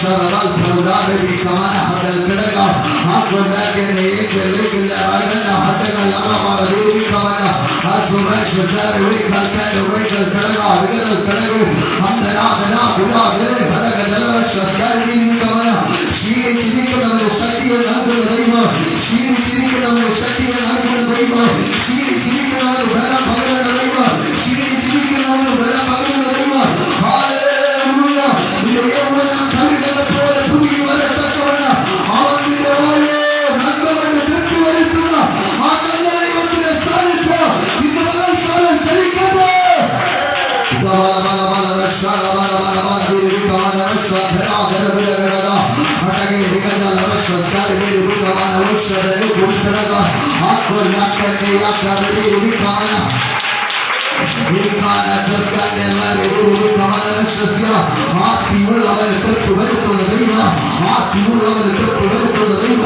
शरबल फुलदार भी कमाना हदल कड़गा आपको जाके एक लेकिन रागना हटगा लगा मार देवी कमाना असुरश सर वे कल के वे कल कड़गा विगल कड़गो हम दरा दरा बुला दे हटगा दलवश सर भी कमाना शीले चिरिके नमले शक्ति नंदुल दैव शीले चिरिके नमले शक्ति नंदुल दैव शीले चिरिके नमले बड़ा भगवान दैव शीले चिरिके नमले बड़ा भगवान दैव हालेलुया देवना कविदल पोर पुदी वरतकोಣ ಅವನಿಗೆ ನನ್ನವನ್ನು ತೃಪ್ತಿ ವರಿಸುವ ಆತನಲ್ಲಿ ಒಂದು ಸಾಲಿತ ಇದೆಲ್ಲ ಕಾಲ ಚಲಿಕದೆ ಬಲ ಬಲ ಬಲ ರಕ್ಷಣ ಬಲ ಬಲ ಬಲ ವಿರಿಕಮನ ರಕ್ಷಣ ಧರ ಬಿರಗಡ ಹಟಗೆ ನಿಗದ ರಕ್ಷಣ ಸಾರಿ ವಿರಿಕಮನ ರಕ್ಷಣದಲ್ಲಿ ಗುಂಟಡಗ ಆತ್ಮ ಯಾಕನೆ ಯಾಕನೆ ವಿರಿಕಮನ ವಿರಿಕಮನ ಜಸ್ಕನೆಲ್ಲ ವಿರಿಕಮನ ರಕ್ಷಣ ಆತ್ಮೀಯುಳ್ಳವರ ಕಟ್ಟು ಬರುತ್ತದೆ ದೈವ ಆತ್ಮೀಯುಳ್ಳವರ ಕಟ್ಟು ಬರುತ್ತದೆ ದೈವ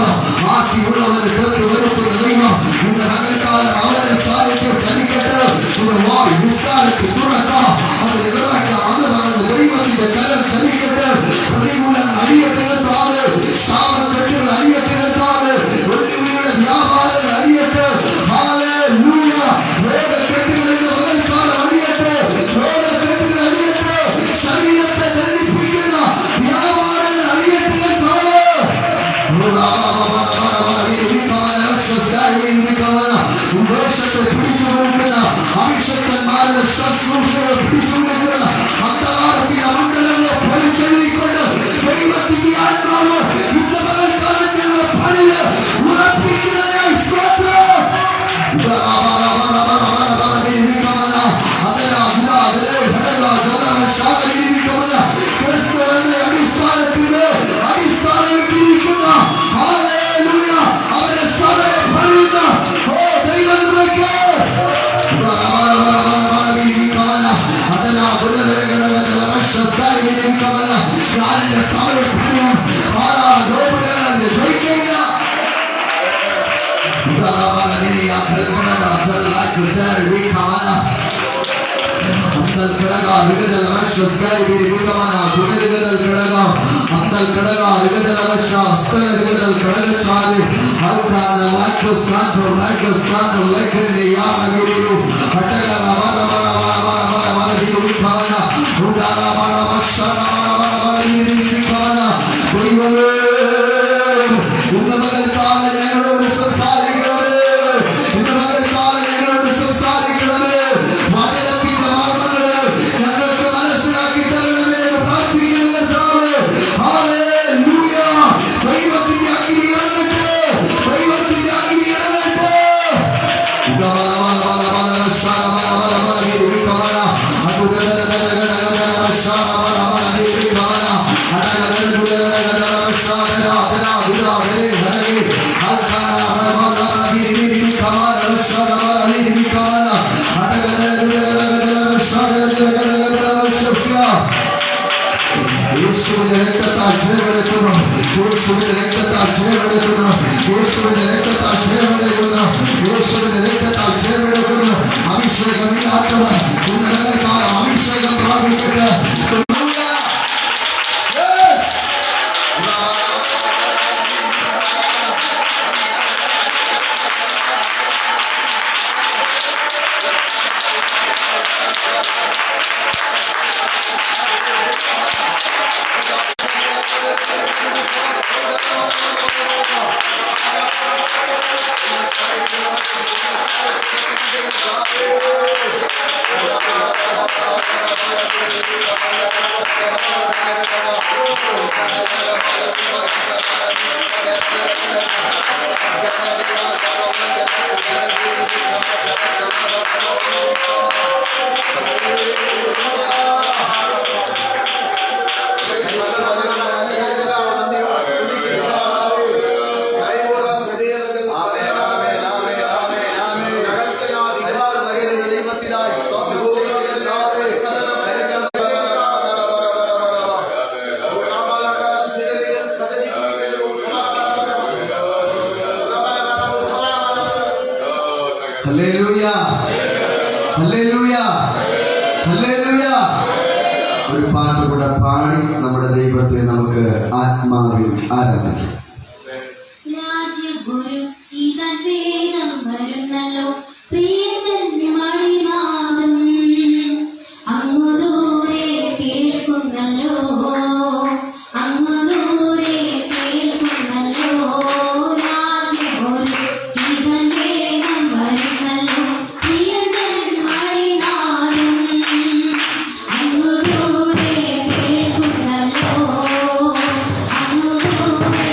ಆತ್ಮೀಯುಳ್ಳವರ ಕಟ್ಟು ಬರುತ್ತದೆ ದೈವ இந்த நகர்கால அவருடைய சாலைக்கு சலிக்கட்டு இந்த வாய் விஸ்தாரத்தை துறக்க அது நிலவட்ட ஆண்டவரது தெய்வத்தின் கரம் சலிக்கட்டு பிரதிகூலம் அழிய திறத்தாரு சாப கட்டுகள் அழிய திறத்தாரு ஒளியுடைய வியாபாரம் அழியட்டு ஹalleluya வேத கட்டுகள் இந்த நகர்காலம் அழியட்டு வேத கட்டுகள் அழியட்டு சரீரத்தை தரிப்பிக்கிற வியாபாரம் அழியட்டு என்றாரு உபதேசத்தை பிடிச்சு கொடுக்கிற அபிஷேகன்மாരുടെ ശുശ്രൂഷകൾ പിടിച്ചു കൊടുക്കുന്ന അന്തകാരത്തിന്റെ മണ്ഡലങ്ങളെ പൊളിച്ചെഴുതിക്കൊണ്ട് ദൈവത്തിന്റെ ആത്മാവ് ഇന്ന പകൽക്കാലങ്ങളുടെ പണിയിൽ ഉറപ്പിക്കുന്നതായി സ്തോത്രം ക്രിസ്തുവിന്റെ അടിസ്ഥാനത്തിന് അടിസ്ഥാനമിട്ടിരിക്കുന്ന ഹല്ലേലൂയ അവരുടെ സഭയെ പണിയുന്ന ഓ ദൈവത്തിലേക്ക് ഞാനെന്റെ സഭയെ പണിയാൻ ഗോപുരങ്ങളെ ജയിക്കില്ല अंदल कड़गा विगदल रक्ष स्काई भी विकमना गुणल विगदल कड़गा अंदल कड़गा विगदल रक्ष स्कल विगदल कड़ग चाले हल्काना वाक्य स्नान लेकर याम गिरियो हटगा रवाना वाला वाला वाला वाला भी विकमना उदारा वाला वक्षना वाला वाला वाला भी विकमना कोई बोले उनमगल काल नेहरू संसारी करे उनमगल काल नेहरू संसारी करे അഭിഷേകം പ്രാപിക്കട്ടെ Hallelujah. Hallelujah. Hallelujah. ഒരു പാട്ട് കൂടെ പാടി നമ്മുടെ ദൈവത്തെ നമുക്ക് ആത്മാവിൽ ആരാധിക്കാം. രാജഗുരു ഇതൻ വേദം വരുന്നല്ലോ പ്രിയൻ മണിനാദം അങ്ങു ദൂരെ കേൾക്കുന്നല്ലോ അങ്ങു ദൂരെ കേൾക്കുന്നല്ലോ രാജഗുരു ഇതൻ വേദം വരുന്നല്ലോ പ്രിയൻ മണിനാദം അങ്ങു ദൂരെ കേൾക്കുന്നല്ലോ അങ്ങു ദൂരെ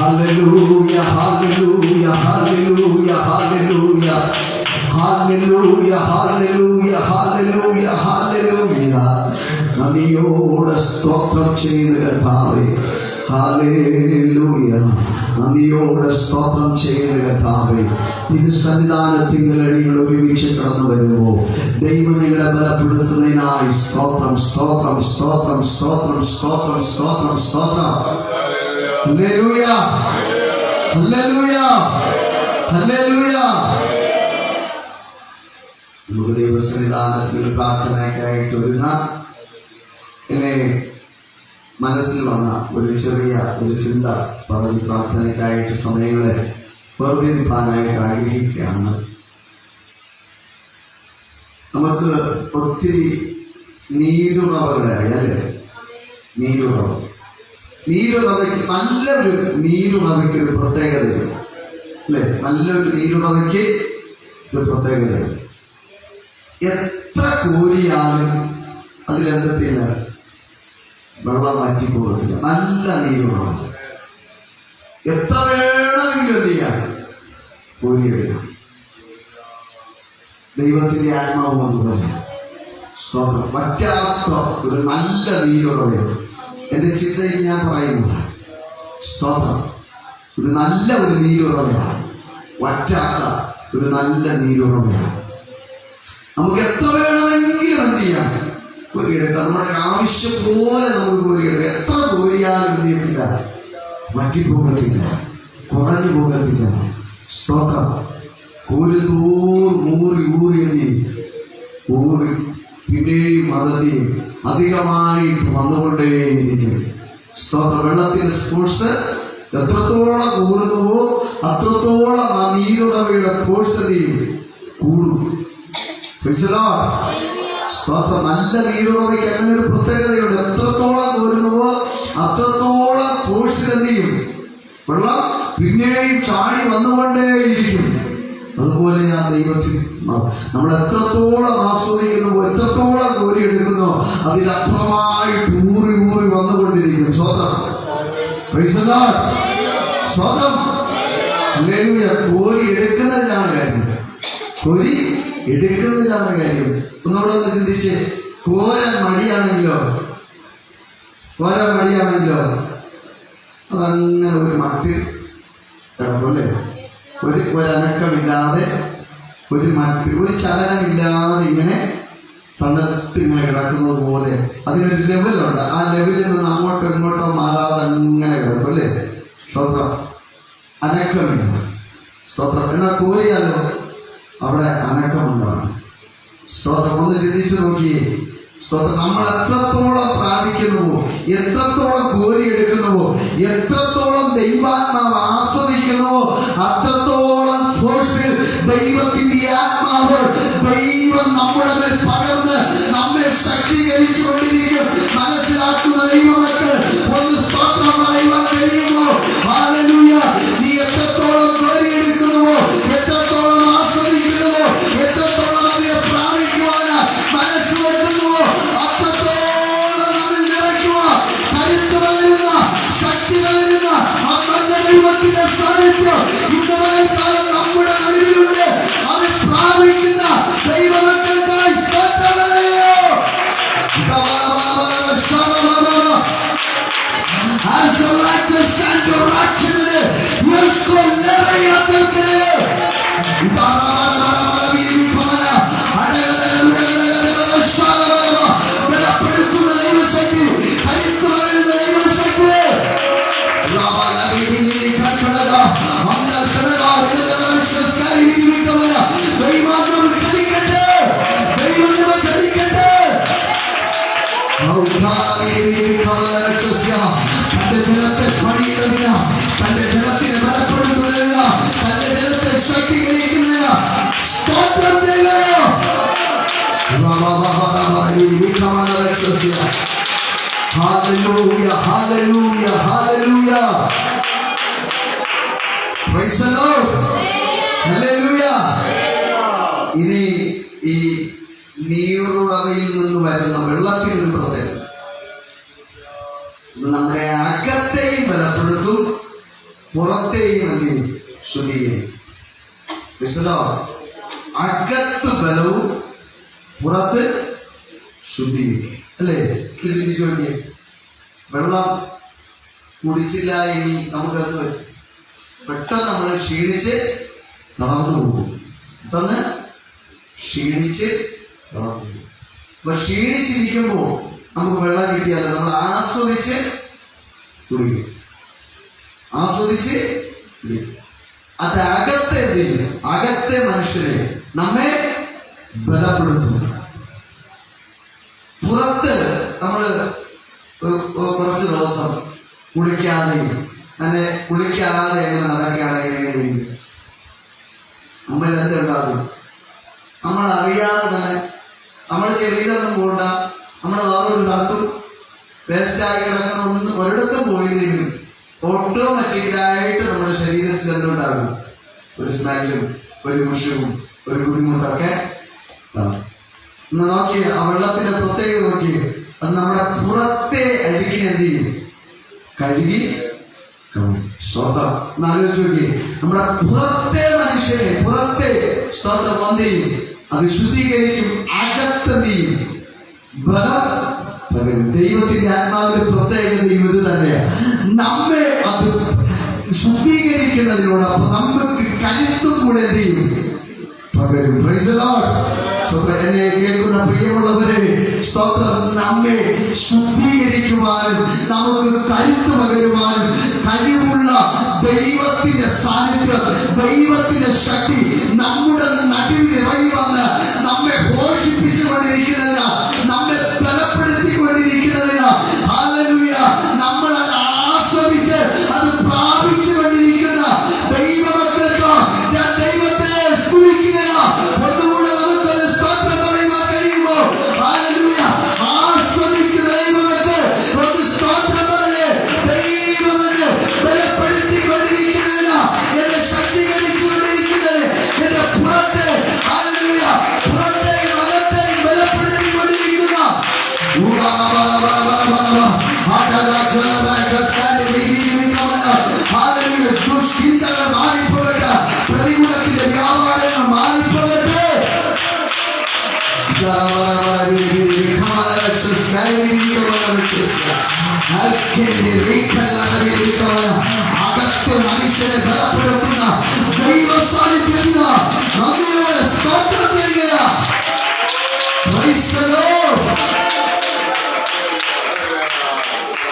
Hallelujah, hallelujah, hallelujah, hallelujah, hallelujah, hallelujah, hallelujah, hallelujah. നദിയോടെ സ്തോത്രം ചെയ്ത് കർത്താവേ, ഹല്ലേലൂയ. നദിയോടെ സ്തോത്രം ചെയ്ത് കർത്താവേ, തിരുസന്നിധാനത്തിങ്കലടികൾ ഒരുമിച്ച് കടന്നു വരുമ്പോൾ ദൈവം നിങ്ങളെ ബലപ്പെടുത്തുന്നതിനായി സ്തോത്രം, സ്തോത്രം, സ്തോത്രം, സ്തോത്രം, സ്തോത്രം, സ്തോത്രം, സ്തോത്രം. Hallelujah, hallelujah, hallelujah. നമുക്ക് ദൈവസന്നിധാനത്തിൽ പ്രാർത്ഥനയ്ക്കായിട്ട് ഒരുങ്ങാം. മനസ്സിൽ വന്ന ഒരു ചെറിയ ചിന്ത പറഞ്ഞ് പ്രാർത്ഥനയ്ക്കായിട്ട് സമയങ്ങളെ വേർതിരിപ്പാനായിട്ട് ആഗ്രഹിക്കുകയാണ്. നമുക്ക് ഒത്തിരി നീരുറവകളായി അല്ലേ? നീരുറവയ്ക്ക് നല്ലൊരു നീരുറവയ്ക്ക് ഒരു പ്രത്യേകതയുണ്ട് അല്ലേ? നല്ലൊരു നീരുറവയ്ക്ക് ഒരു പ്രത്യേകതയുണ്ട്. എത്ര കോരിയാലും അതിലെന്തത്തില്ല, വെള്ളം മാറ്റിപ്പോകത്തില്ല. നല്ല നീരുറവ എത്ര വേണമെങ്കിലും എന്ത് ചെയ്യാം, കോരിയെടുക്കാം. ദൈവത്തിന്റെ ആത്മാവ് വന്നുപോലെ സ്തോത്രം, പറ്റാത്ത ഒരു നല്ല നീരുറവയാണ് എന്റെ ചിന്തയിൽ ഞാൻ പറയുന്നത്. സ്തോത്രം, ഒരു നല്ല ഒരു നീരുറവയാണ്, വറ്റാത്ത ഒരു നല്ല നീരുറവയാണ്. നമുക്ക് എത്ര വേണമെങ്കിലും എന്ത് ചെയ്യാം, കോരിയെടുക്കാം. നമ്മുടെ ആവശ്യം പോലെ നമുക്ക് കോരിയെടുക്കാം. എത്ര കോരിയാലും എന്ത് ചെയ്യത്തില്ല, വറ്റിപ്പോകത്തില്ല, കുറഞ്ഞു പോകത്തില്ല. സ്തോത്രം, ഊരി എന്ത് ഊരി പിന്നെയും അതതി അധികമായിട്ട് വന്നുകൊണ്ടേയിരിക്കും. സ്തോത്രം, വെള്ളത്തിന്റെ സ്പോർട്സ് എത്രത്തോളം ഊരുന്നുവോ അത്രത്തോളം ആ നീരുറവയുടെ പോഴ്സതയും കൂടും. സ്തോത്രം, നല്ല നീരുറവയ്ക്ക് അങ്ങനെ ഒരു പ്രത്യേകതയുണ്ട്. എത്രത്തോളം ഊരുന്നുവോ അത്രത്തോളം പോഴ്സതയും വെള്ളം പിന്നെയും ചാടി വന്നുകൊണ്ടേയിരിക്കും. അതുപോലെ ഞാൻ ദൈവത്തിൽ നമ്മൾ എത്രത്തോളം ആസ്വദിക്കുന്നുവോ എത്രത്തോളം കോരിയെടുക്കുന്നോ അതിലപ്പുറമായിട്ട് ഊറി വന്നുകൊണ്ടിരിക്കും. സ്വതം സ്വതം കോരി എടുക്കുന്നതിലാണ് കാര്യം. ഒന്നുകൂടെ ഒന്ന് ചിന്തിച്ച്, കോരാൻ മടിയാണെങ്കിലോ അതങ്ങനെ ഒരു മട്ടിൽ കിടക്കുമല്ലേ? ഒരനക്കമില്ലാതെ ഒരു ചലനമില്ലാതെ ഇങ്ങനെ തണുത്ത് ഇങ്ങനെ കിടക്കുന്നത് പോലെ അതിനൊരു ലെവലുണ്ട്. ആ ലെവലിൽ നിന്ന് അങ്ങോട്ടോ ഇങ്ങോട്ടോ മാറാതെ അങ്ങനെ കിടക്കും അല്ലേ? സ്തോത്രം, അനക്കമില്ല. സ്തോത്രം, എന്നാൽ കോരിയാലോ അവിടെ അനക്കമുണ്ടാകും. സ്തോത്രം, ഒന്ന് ചിന്തിച്ചു നോക്കിയേ. സ്തോത്രം, നമ്മൾ എത്രത്തോളം പ്രാപിക്കുന്നുവോ എത്രത്തോളം കോരിയെടുക്കുന്നുവോ എത്രത്തോളം ദൈവാത്മാവ് ആസ്വദിക്കുന്നുവോ അത്രത്തോളം സ്പോർട്സിൽ ദൈവത്തിന്റെ ആത്മാവ് ദൈവം നമ്മുടെ മേൽ പകർന്ന് നമ്മെ ശക്തീകരിച്ചുകൊണ്ടിരിക്കും. മനസ്സിലാക്കുന്ന ദൈവമക്കൾ ഒന്ന് സ്തോത്രം പറയുവാൻ കഴിയുമോ? ഹല്ലേലൂയ. നീ എത്രത്തോളം കോരിയെടുക്കുന്നുവോ എത്രത്തോളം ആസ്വദിക്കുന്നുവോ എത്രത്തോളം അതിനെ പ്രാപിക്കുവാനാ മനസ്സ് വെക്കുന്നുവോ അത്രത്തോളം നമ്മിൽ നിറയ്ക്കുക കരുത്ത് പകരുന്ന ശക്തി പകരുന്ന ആ നല്ല ദൈവത്തിന്റെ സാന്നിധ്യം ഇന്നവരെ കാലം നമ്മുടെ നടുവിലുണ്ട്. അത് പ്രാപിക്കുന്ന ദൈവമക്കൾക്കായി സ്തോത്രമേയോ. As a light to stand to rock in it, we'll go living up in it. ബലപ്പെടുത്തുന്ന ദൈവശക്തി, കരുത്ത് പകരുന്ന ദൈവശക്തി. ദൈവം ചലിക്കട്ടെ, ദൈവം ചലിക്കട്ടെ. തന്റെ ജനത്തെ പണിയുന്നതിന്, തന്റെ ജനത്തിനെ ബലപ്പെടുത്തുന്നതിന്, തന്റെ ജനത്തെ ശക്തീകരിക്കുന്നതിന് സ്തോത്രം ചെയ്യുക. Hallelujah, hallelujah, hallelujah. Praise the Lord. Hallelujah. ഇനി ഈ നീരുറവയിൽ നിന്ന് വരുന്ന വെള്ളത്തിനൊരു പ്രത്യേകത, നമ്മുടെ അകത്തെയും ബലപ്പെടുത്തും പുറത്തെയും എന്തെയും ശുദ്ധീകരിക്കും. അകത്ത് ബലവും പുറത്ത് ശുദ്ധീകരിക്കും അല്ലേ? ചിന്തിച്ചു നോക്കിയേ, വെള്ളം കുടിച്ചില്ല എങ്കിൽ നമുക്കത് പെട്ടെന്ന് നമ്മൾ ക്ഷീണിച്ച് തളർന്നു പോകും. പെട്ടെന്ന് ക്ഷീണിച്ച് തളർന്നു പോകും. അപ്പൊ ക്ഷീണിച്ചിരിക്കുമ്പോൾ നമുക്ക് വെള്ളം കിട്ടിയാലോ നമ്മൾ ആസ്വദിച്ച് കുടിക്കും. അത് അകത്തെ അകത്തെ മനുഷ്യനെ നമ്മെ ബലപ്പെടുത്തും. പുറത്ത് നമ്മൾ കുറച്ച് ദിവസം കുളിക്കാതെ അങ്ങനെ നടക്കുകയാണെങ്കിൽ എങ്ങനെയിരിക്കും? നമ്മൾ എന്തുണ്ടാകും? നമ്മൾ അറിയാതെ തന്നെ നമ്മൾ ചെറിയൊന്നും പോകണ്ട, നമ്മൾ വേറൊരു സ്ഥലത്തും വേസ്റ്റായി കിടക്കുന്ന ഒരിടത്തും പോയിരുന്നെങ്കിലും ഓട്ടോമാറ്റിക്കലായിട്ട് നമ്മുടെ ശരീരത്തിൽ എന്തുണ്ടാകും? ഒരു സ്മെല്ലും ഒരു വിഷവും ഒരു ബുദ്ധിമുട്ടൊക്കെ ഒന്ന് നോക്കി. ആ വെള്ളത്തിന്റെ പ്രത്യേകത നോക്കി. അത് നമ്മുടെ പുറത്തെ അഴുക്കിനെ എന്ത് ചെയ്യും? കഴുകി സ്തോത്രം. എന്നാലോചിച്ച് നോക്കി, നമ്മുടെ പുറത്തെ മനുഷ്യനെ പുറത്തെ സ്തോത്രം എന്ത് ചെയ്യും? അത് ശുദ്ധീകരിക്കും. അകത്തെന്ത് ചെയ്യും? ബലം പകരും. ദൈവത്തിന്റെ ആത്മാവിന്റെ പ്രത്യേകതയും ഇത് തന്നെയാണ്. നമ്മെ അത് ശുദ്ധീകരിക്കുന്നതിനോടൊപ്പം നമുക്ക് കരുത്തും കൂടെ എന്ത് ചെയ്യും? പകരും. Praise the Lord. എന്നെ കേൾക്കുന്ന പ്രിയമുള്ളവരെ, സ്തോത്രം, നമ്മെ ശുദ്ധീകരിക്കുവാനും നമുക്ക് കരുത്ത് പകരുവാനും കഴിവുള്ള ദൈവത്തിന്റെ സാന്നിധ്യം, ദൈവത്തിന്റെ ശക്തി നമ്മുടെ നടുവിൽ ഇറങ്ങി വന്ന് നമ്മെ പോഷിപ്പിച്ചുകൊണ്ടിരിക്കുന്നതിനാ, നമ്മെ ബലപ്പെടുത്തിക്കൊണ്ടിരിക്കുന്നതിനാ, ഹല്ലേലൂയ, നമ്മൾ അത് ആസ്വദിച്ച് അത് പ്രാപിച്ചുകൊണ്ടിരിക്കുന്ന ദൈവമക്കൾക്ക് ഞാൻ ദൈവത്തെ സ്തുതിക്കുകയാ. ഒന്നുകൂടെ നമുക്കത് സ്തോത്രം പറയുവാൻ കഴിയുമോ? ഹല്ലേലൂയ. ആസ്വദിക്കുന്ന ദൈവമക്കൾ ഒന്ന് സ്തോത്രം പറഞ്ഞ് ദൈവമെന്ന് ബലപ്പെടുത്തിക്കൊണ്ടിരിക്കുന്നതിനാ, എന്നെ ശക്തീകരിച്ചുകൊണ്ടിരിക്കുന്നത്, എന്റെ പുറത്തെ ഹല്ലേലൂയ പുറത്തെയും അകത്തെയും ബലപ്പെടുത്തിക്കൊണ്ടിരിക്കുന്ന ദുഷ്ചിന്തകൾ മാറിപ്പോകട്ടെ, പ്രതികൂലത്തിന്റെ വ്യാപാരങ്ങൾ മാറിപ്പോകട്ടെ. അകത്ത് മനുഷ്യനെ ബലപ്പെടുത്തുന്ന ദൈവ സാന്നിധ്യത്തിന് നന്ദിയോടെ സ്തോത്രം ചെയ്യുകയാണ്. Praise the Lord.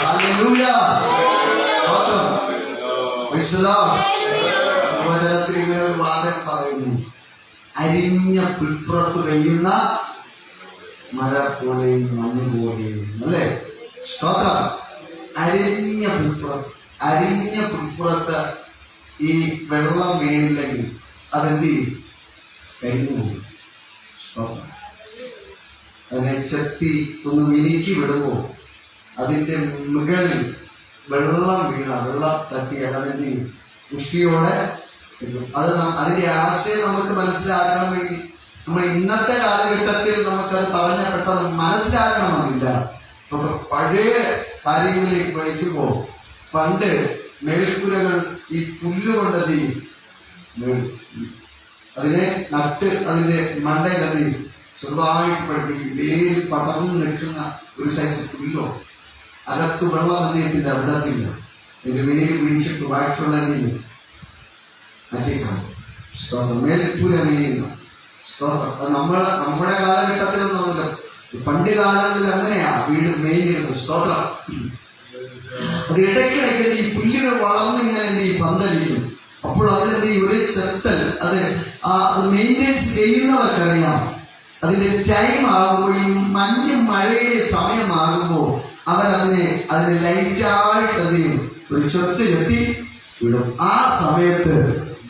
Hallelujah. സ്തോത്രം. Praise the Lord. ഉപരത്തിൽ ഇങ്ങനെ ഒരു വാദം പറയുന്നു, അരിഞ്ഞ പുൽപ്പുറത്ത് പെയ്യുന്ന മഴ പോലെയും മഞ്ഞ് പോലെയും, അല്ലേ? സ്തോത്രം. അരിഞ്ഞ പുൽപ്പുറത്ത് ഈ വെള്ളം വീണില്ലെങ്കിൽ അതെന്ത് ചെയ്യും? കരിഞ്ഞു പോകും. സ്തോത്രം. അതിനെ ചെത്തി ഒന്ന് മിനുക്കി വിടുമ്പോൾ അതിൻ്റെ മുകളിൽ വെള്ളം തട്ടി അതെന്ത് ചെയ്യും? പുഷ്ടിയോടെ അത് അതിന്റെ ആശയം നമുക്ക് മനസ്സിലാക്കണമെങ്കിൽ നമ്മൾ ഇന്നത്തെ കാലഘട്ടത്തിൽ നമുക്കത് പറഞ്ഞ പെട്ടെന്ന് മനസ്സിലാക്കണമെന്നില്ല. പഴയ കാര്യങ്ങളിലേക്ക് പഠിക്കുമ്പോൾ പണ്ട് മേൽക്കുരകൾ ഈ പുല്ലുകൊണ്ടത് അതിനെ നട്ട് അതിന്റെ മണ്ടയിലത് ചെറുതായിട്ട് പഠിപ്പിക്കും. വേരിൽ പടർന്നു നിൽക്കുന്ന ഒരു സൈസ് പുല്ലോ, അകത്ത് വെള്ളം അദ്ദേഹത്തിന്റെ അവിടത്തില്ല, അതിന്റെ വേര് പിടിച്ചിട്ട് വായിട്ടുള്ള മാറ്റിക്കാണ്. സ്തോത്രം. മേൽപ്പുര മേയുന്ന സ്തോത്രം. അത് നമ്മുടെ കാലഘട്ടത്തിലൊന്നുമല്ല, പണ്ട് കാലങ്ങളിൽ അങ്ങനെയാ വീട് മേയുന്നത്. സ്തോത്രം. അത് ഇടയ്ക്കിടയ്ക്ക് ഈ പുല്ലുകൾ വളർന്നിങ്ങനെ പന്തലിക്കും. അപ്പോൾ അതിലെന്ത് ഒരു ചെത്തൽ അത് മെയിൻ്റെനൻസ് ചെയ്യുന്നവർക്കറിയാം. അതിന്റെ ടൈം ആകുമ്പോൾ ഈ മഴയുടെ സമയമാകുമ്പോൾ അവരതിനെ ലൈറ്റായിട്ട് അധികം ഒരു ചെത്തിലെത്തി വിടും. ആ സമയത്ത്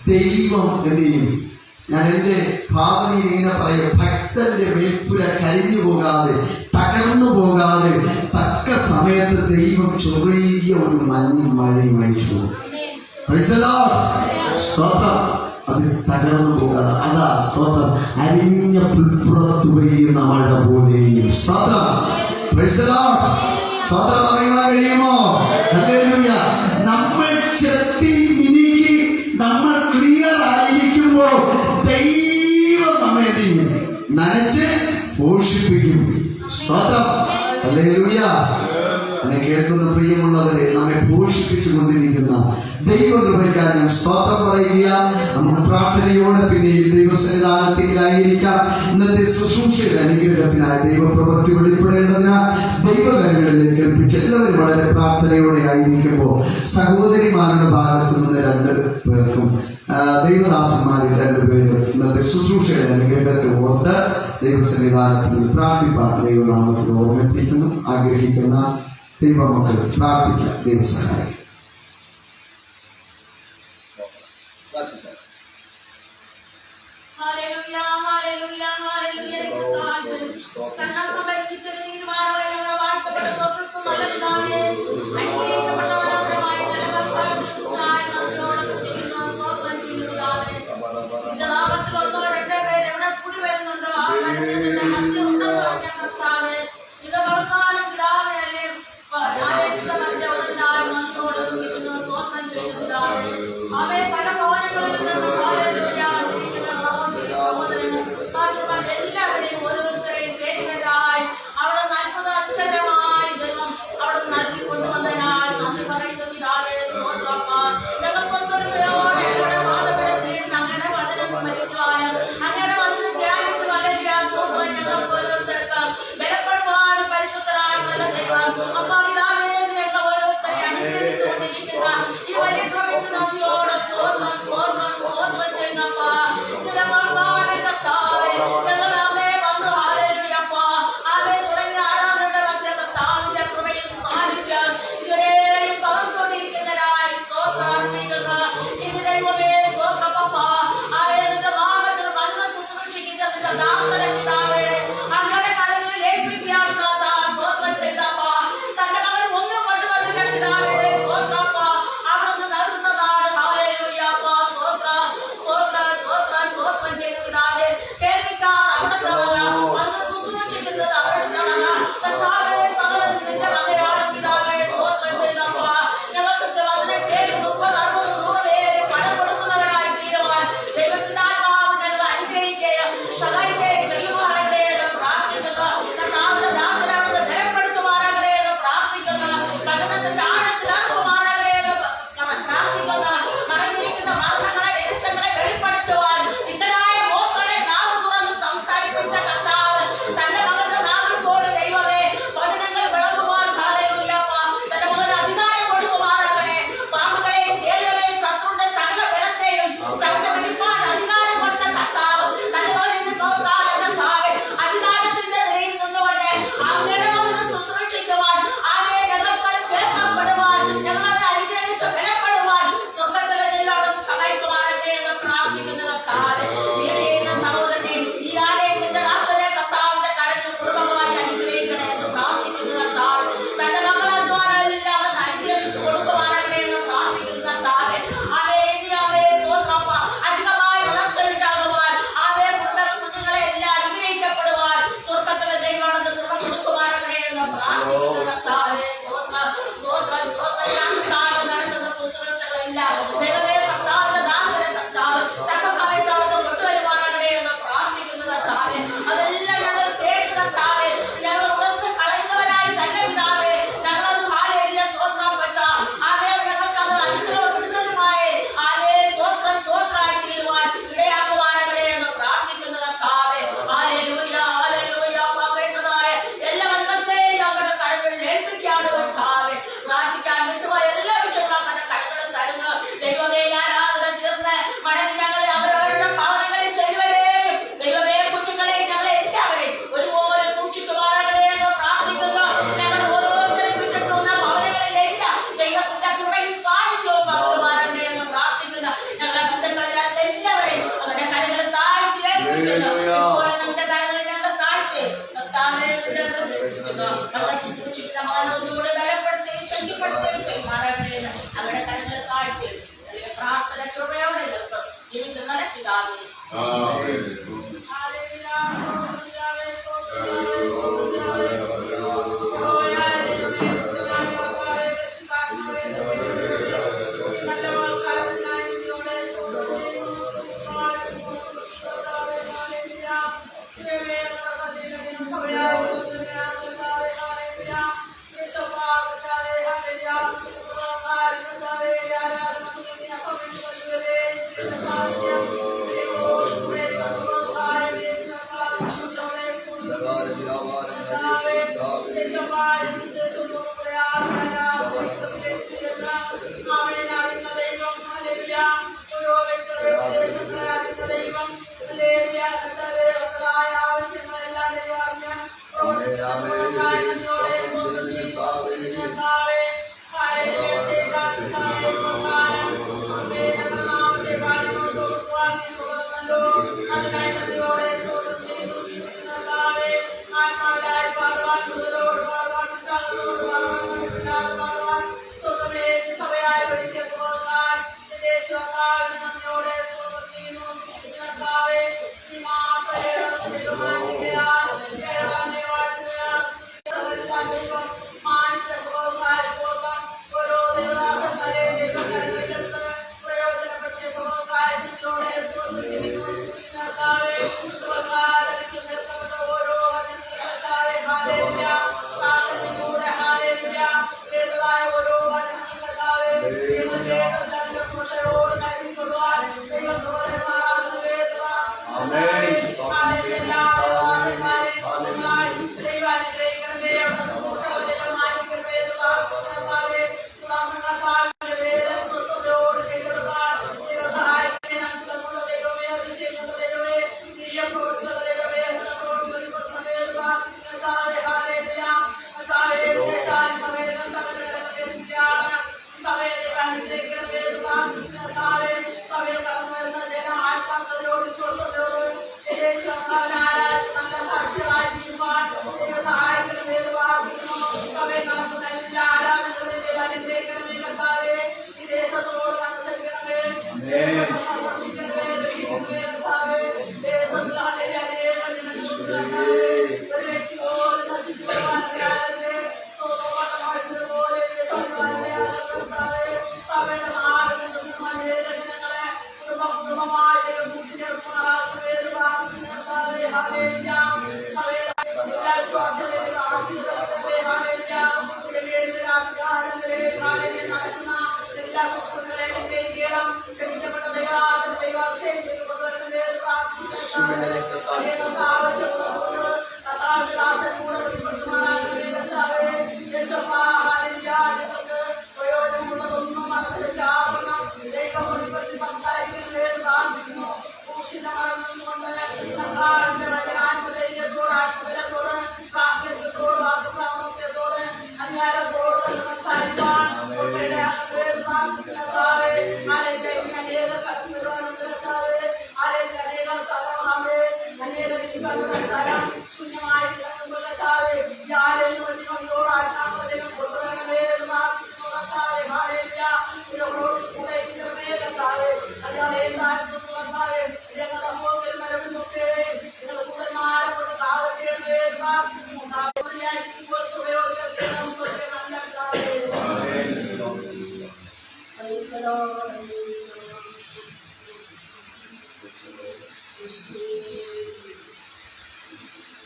ദൈവം എന്ത് ചെയ്യും? ഞാൻ എൻ്റെ ഭാവനയിൽ ഇങ്ങനെ പറയും, ഭക്തന്റെ മേൽപ്പുര കരിഞ്ഞു പോകാതെ തകർന്നു പോകാതെ തക്ക സമയത്ത് ദൈവം ചെറിയ ഒരു മഞ്ഞും മഴയും അയച്ചു. സ്തോത്രം. അത് തകർന്നു പോകാതെ അതാ സ്തോത്രം. അരിഞ്ഞ പുൽപ്പുറത്ത് പെയ്യുന്ന മഴ പോലെയും. സ്തോത്രം. സ്തോത്രം പറയുവാൻ കഴിയുമോ? ഹല്ലേലൂയ. നമ്മൾ ചെത്തി മിനുക്കി നമ്മൾ ക്ലിയർ ആയിരിക്കുമ്പോൾ ദൈവം നമ്മെ നനച്ച് പോഷിപ്പിക്കും. സ്തോത്രം. ഹല്ലേലൂയ. എന്നെ കേൾക്കുന്ന പ്രിയമുള്ളവരെ, നമ്മെ പോഷിപ്പിച്ചു കൊണ്ടിരിക്കുന്ന ദൈവകൃപയ്ക്കായി ഞാൻ സ്തോത്രം പറയുക. നമ്മുടെ പ്രാർത്ഥനയോടെ പിന്നെ ഈ ദൈവസന്നിധാനത്തിലായിരിക്കാം. ഇന്നത്തെ ശുശ്രൂഷയുടെ അനുഗ്രഹത്തിനായി ദൈവപ്രവൃത്തി വെളിപ്പെടേണ്ടതിന് ദൈവകാര്യങ്ങളിലേക്ക് ഏൽപ്പിച്ച് എല്ലാവരും വളരെ പ്രാർത്ഥനയോടെ ആയിരിക്കുമ്പോൾ സഹോദരിമാരുടെ ഭാഗത്തു നിന്ന് 2 പേർക്കും ദൈവദാസന്മാരിൽ 2 പേരും ഇന്നത്തെ ശുശ്രൂഷയുടെ അനുഗ്രഹത്തെ ഓർത്ത് ദൈവസന്നിധാനത്തിൽ പ്രാർത്ഥിപ്പാൻ ദൈവനാമത്തിൽ ഓർമ്മിപ്പിക്കുന്നു. ആഗ്രഹിക്കുന്ന ദൈവമക്കൾ പ്രാർത്ഥിക്കാം. ദൈവസഹായം. അവിടെ നൽകുന്ന അക്ഷരമായി ദൈവം അവിടെ നൽകിക്കൊണ്ടുവന്നതിനാൽ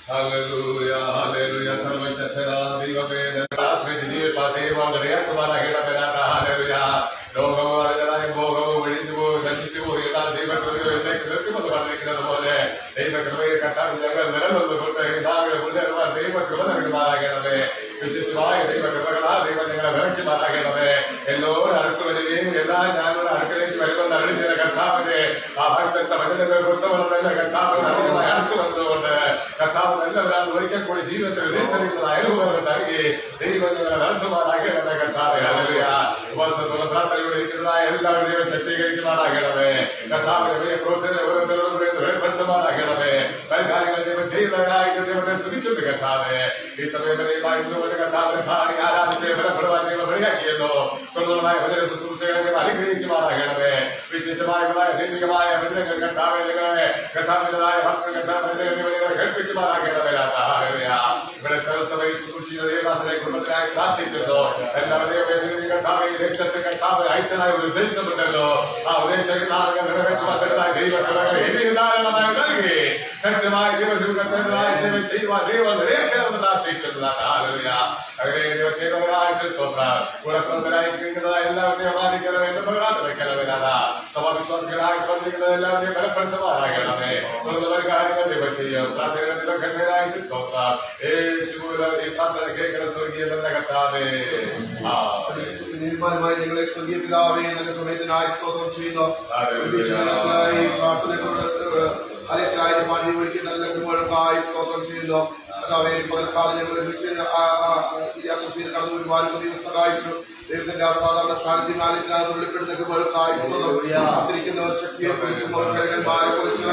Hallelujah, hallelujah, സർവശക്തനായ ദൈവമേ, ആശ്രയിച്ച് പാട്ടേവാ കുമാര ഹല്ലേലൂയ. ലോകവും അതിനായി ഭോഗവും ഒഴിഞ്ഞു പോയി നശിച്ചു പോയി എല്ലാ ദൈവകൃപയിലേക്ക് നിർത്തുമെന്ന് പറഞ്ഞിരിക്കുന്നത് പോലെ ദൈവകൃപയെ കട്ടാൻ ഞങ്ങൾ നിലനിന്നുകൊണ്ട് മുന്നേറുവാൻ ദൈവകൃപ നൽകുമാറാകണമേ. വിശേഷമായ ദൈവകൃപകളാ ദൈവം ഞങ്ങളെ വിറയ്ക്കുമാറാകണമേ. എല്ലാവരും അടുത്ത് വരികയും എല്ലാ ഞാനോട് അടുക്കളേക്ക് വരുമെന്ന് അറിയിച്ച കർത്താവിനെ ആ ഭക്തത്തെ വചനങ്ങൾ വൃത്തമുള്ള കർത്താവിന് അധികമായി അടുത്ത് വന്നതുകൊണ്ട് കർത്താവ് നല്ലവരാണ് ഒരിക്കൽ കൂടി ജീവിതത്തിൽ വിളിച്ചറിയുന്നത് അനുഭവങ്ങൾ നൽകി ദൈവം ഞങ്ങളെ നടത്തുമാറാകണമേ. കർത്താവെ ഹല്ലേലൂയ. ഉപവാസത്തോടെ പ്രാർത്ഥനയോടെ ഇരിക്കുന്നതായ എല്ലാവരും ദൈവം ശക്തീകരിക്കുമാറാകണമേ. കർത്താവിനെ വലിയ പ്രവർത്തനം ഓരോരുത്തരോടും വെളിപ്പെടുത്തുമാറാകണമേ. കാര്യങ്ങൾ ദൈവം ചെയ്യുന്നവരായിട്ട് ദൈവത്തെ സ്തുതിക്കുന്നു കർത്താവെ. ഈ സമയത്ത് ദൈവമായിട്ട് കർത്താവിനെ ഭാര്യ ആരാധിച്ച് ബലപ്പെടുവാൻ ദൈവം വഴിയാക്കിയല്ലോ. തുടർന്നതായ വചന ശുശ്രൂഷകളെ ദൈവം അനുഗ്രഹിക്കുമാറാകണമേ. വിശേഷമായതായ ദൈവികമായ വചനങ്ങൾ കർത്താവെ നിങ്ങളെ കർത്താവിൻ്റെതായ കർത്താവിനെ കേൾപ്പിക്കുമാറാകണമേ. ഇവിടെ സർവസഭയിൽ ശുശ്രൂഷിക്കുന്ന ദേവദാസനെ കുടുംബത്തിനായി പ്രാർത്ഥിക്കുന്നു. എല്ലാവരുടെയും കർത്താവ് ഈ ദേശത്ത് കർത്താവ് അയച്ചതായ ഒരു ഉദ്ദേശമുണ്ടല്ലോ. ആ ഉദ്ദേശം നിറവേറ്റുവാൻ ദൈവകൃപകൾ ഇനി ധാരാളമായി നൽകി കൃത്യമായ ദൈവകൃപകളായ സേവ ചെയ്യുവാൻ ദൈവം നിറവേറ്റണമെന്ന് പ്രാർത്ഥിക്കുന്നതാണ്. ഹല്ലേലൂയ. അങ്ങനെ ദൈവസേവകരായിട്ട് സ്തോത്രം. ഉറപ്പുന്നതായിരിക്കുന്നതായ എല്ലാവരെയും മാനിക്കണമേ എന്ന് പ്രാർത്ഥിക്കണമേ. സഭാവിശ്വാസികളായിട്ട് വന്നിരിക്കുന്നത് എല്ലാവരെയും ബലപ്പെടുത്തുമാറാകണമേ. തുടർന്നവർ കാര്യങ്ങൾ ദൈവം ചെയ്യും. പ്രാർത്ഥനയായിട്ട് സ്തോത്രം. യേശുവിന്റെ ഈ പ്രാർത്ഥന കേൾക്കുന്ന സ്വർഗീയ നല്ല കർത്താവേ. തീരുമാനമായി ഞങ്ങളെ സ്വർഗീയ പിതാവേ നല്ല സമയത്തിനായി സ്തോത്രം ചെയ്യുന്നു. പ്രാർത്ഥനയ്ക്കായി മാറ്റി വിളിക്കുന്ന നല്ല കുടുംബങ്ങൾക്കായി സ്തോത്രം ചെയ്യുന്നു. കർത്താവേ പകൽക്കാലം ഞങ്ങൾ കടന്നു വരുവാനും ദൈവം സഹായിച്ചു. ദൈവത്തിന്റെ അസാധാരണ സാന്നിധ്യം വെളിപ്പെടുന്ന കുടുംബങ്ങൾക്കായി കാത്തിരിക്കുന്നവർ ശക്തിയെ മാരെ കുറിച്ച്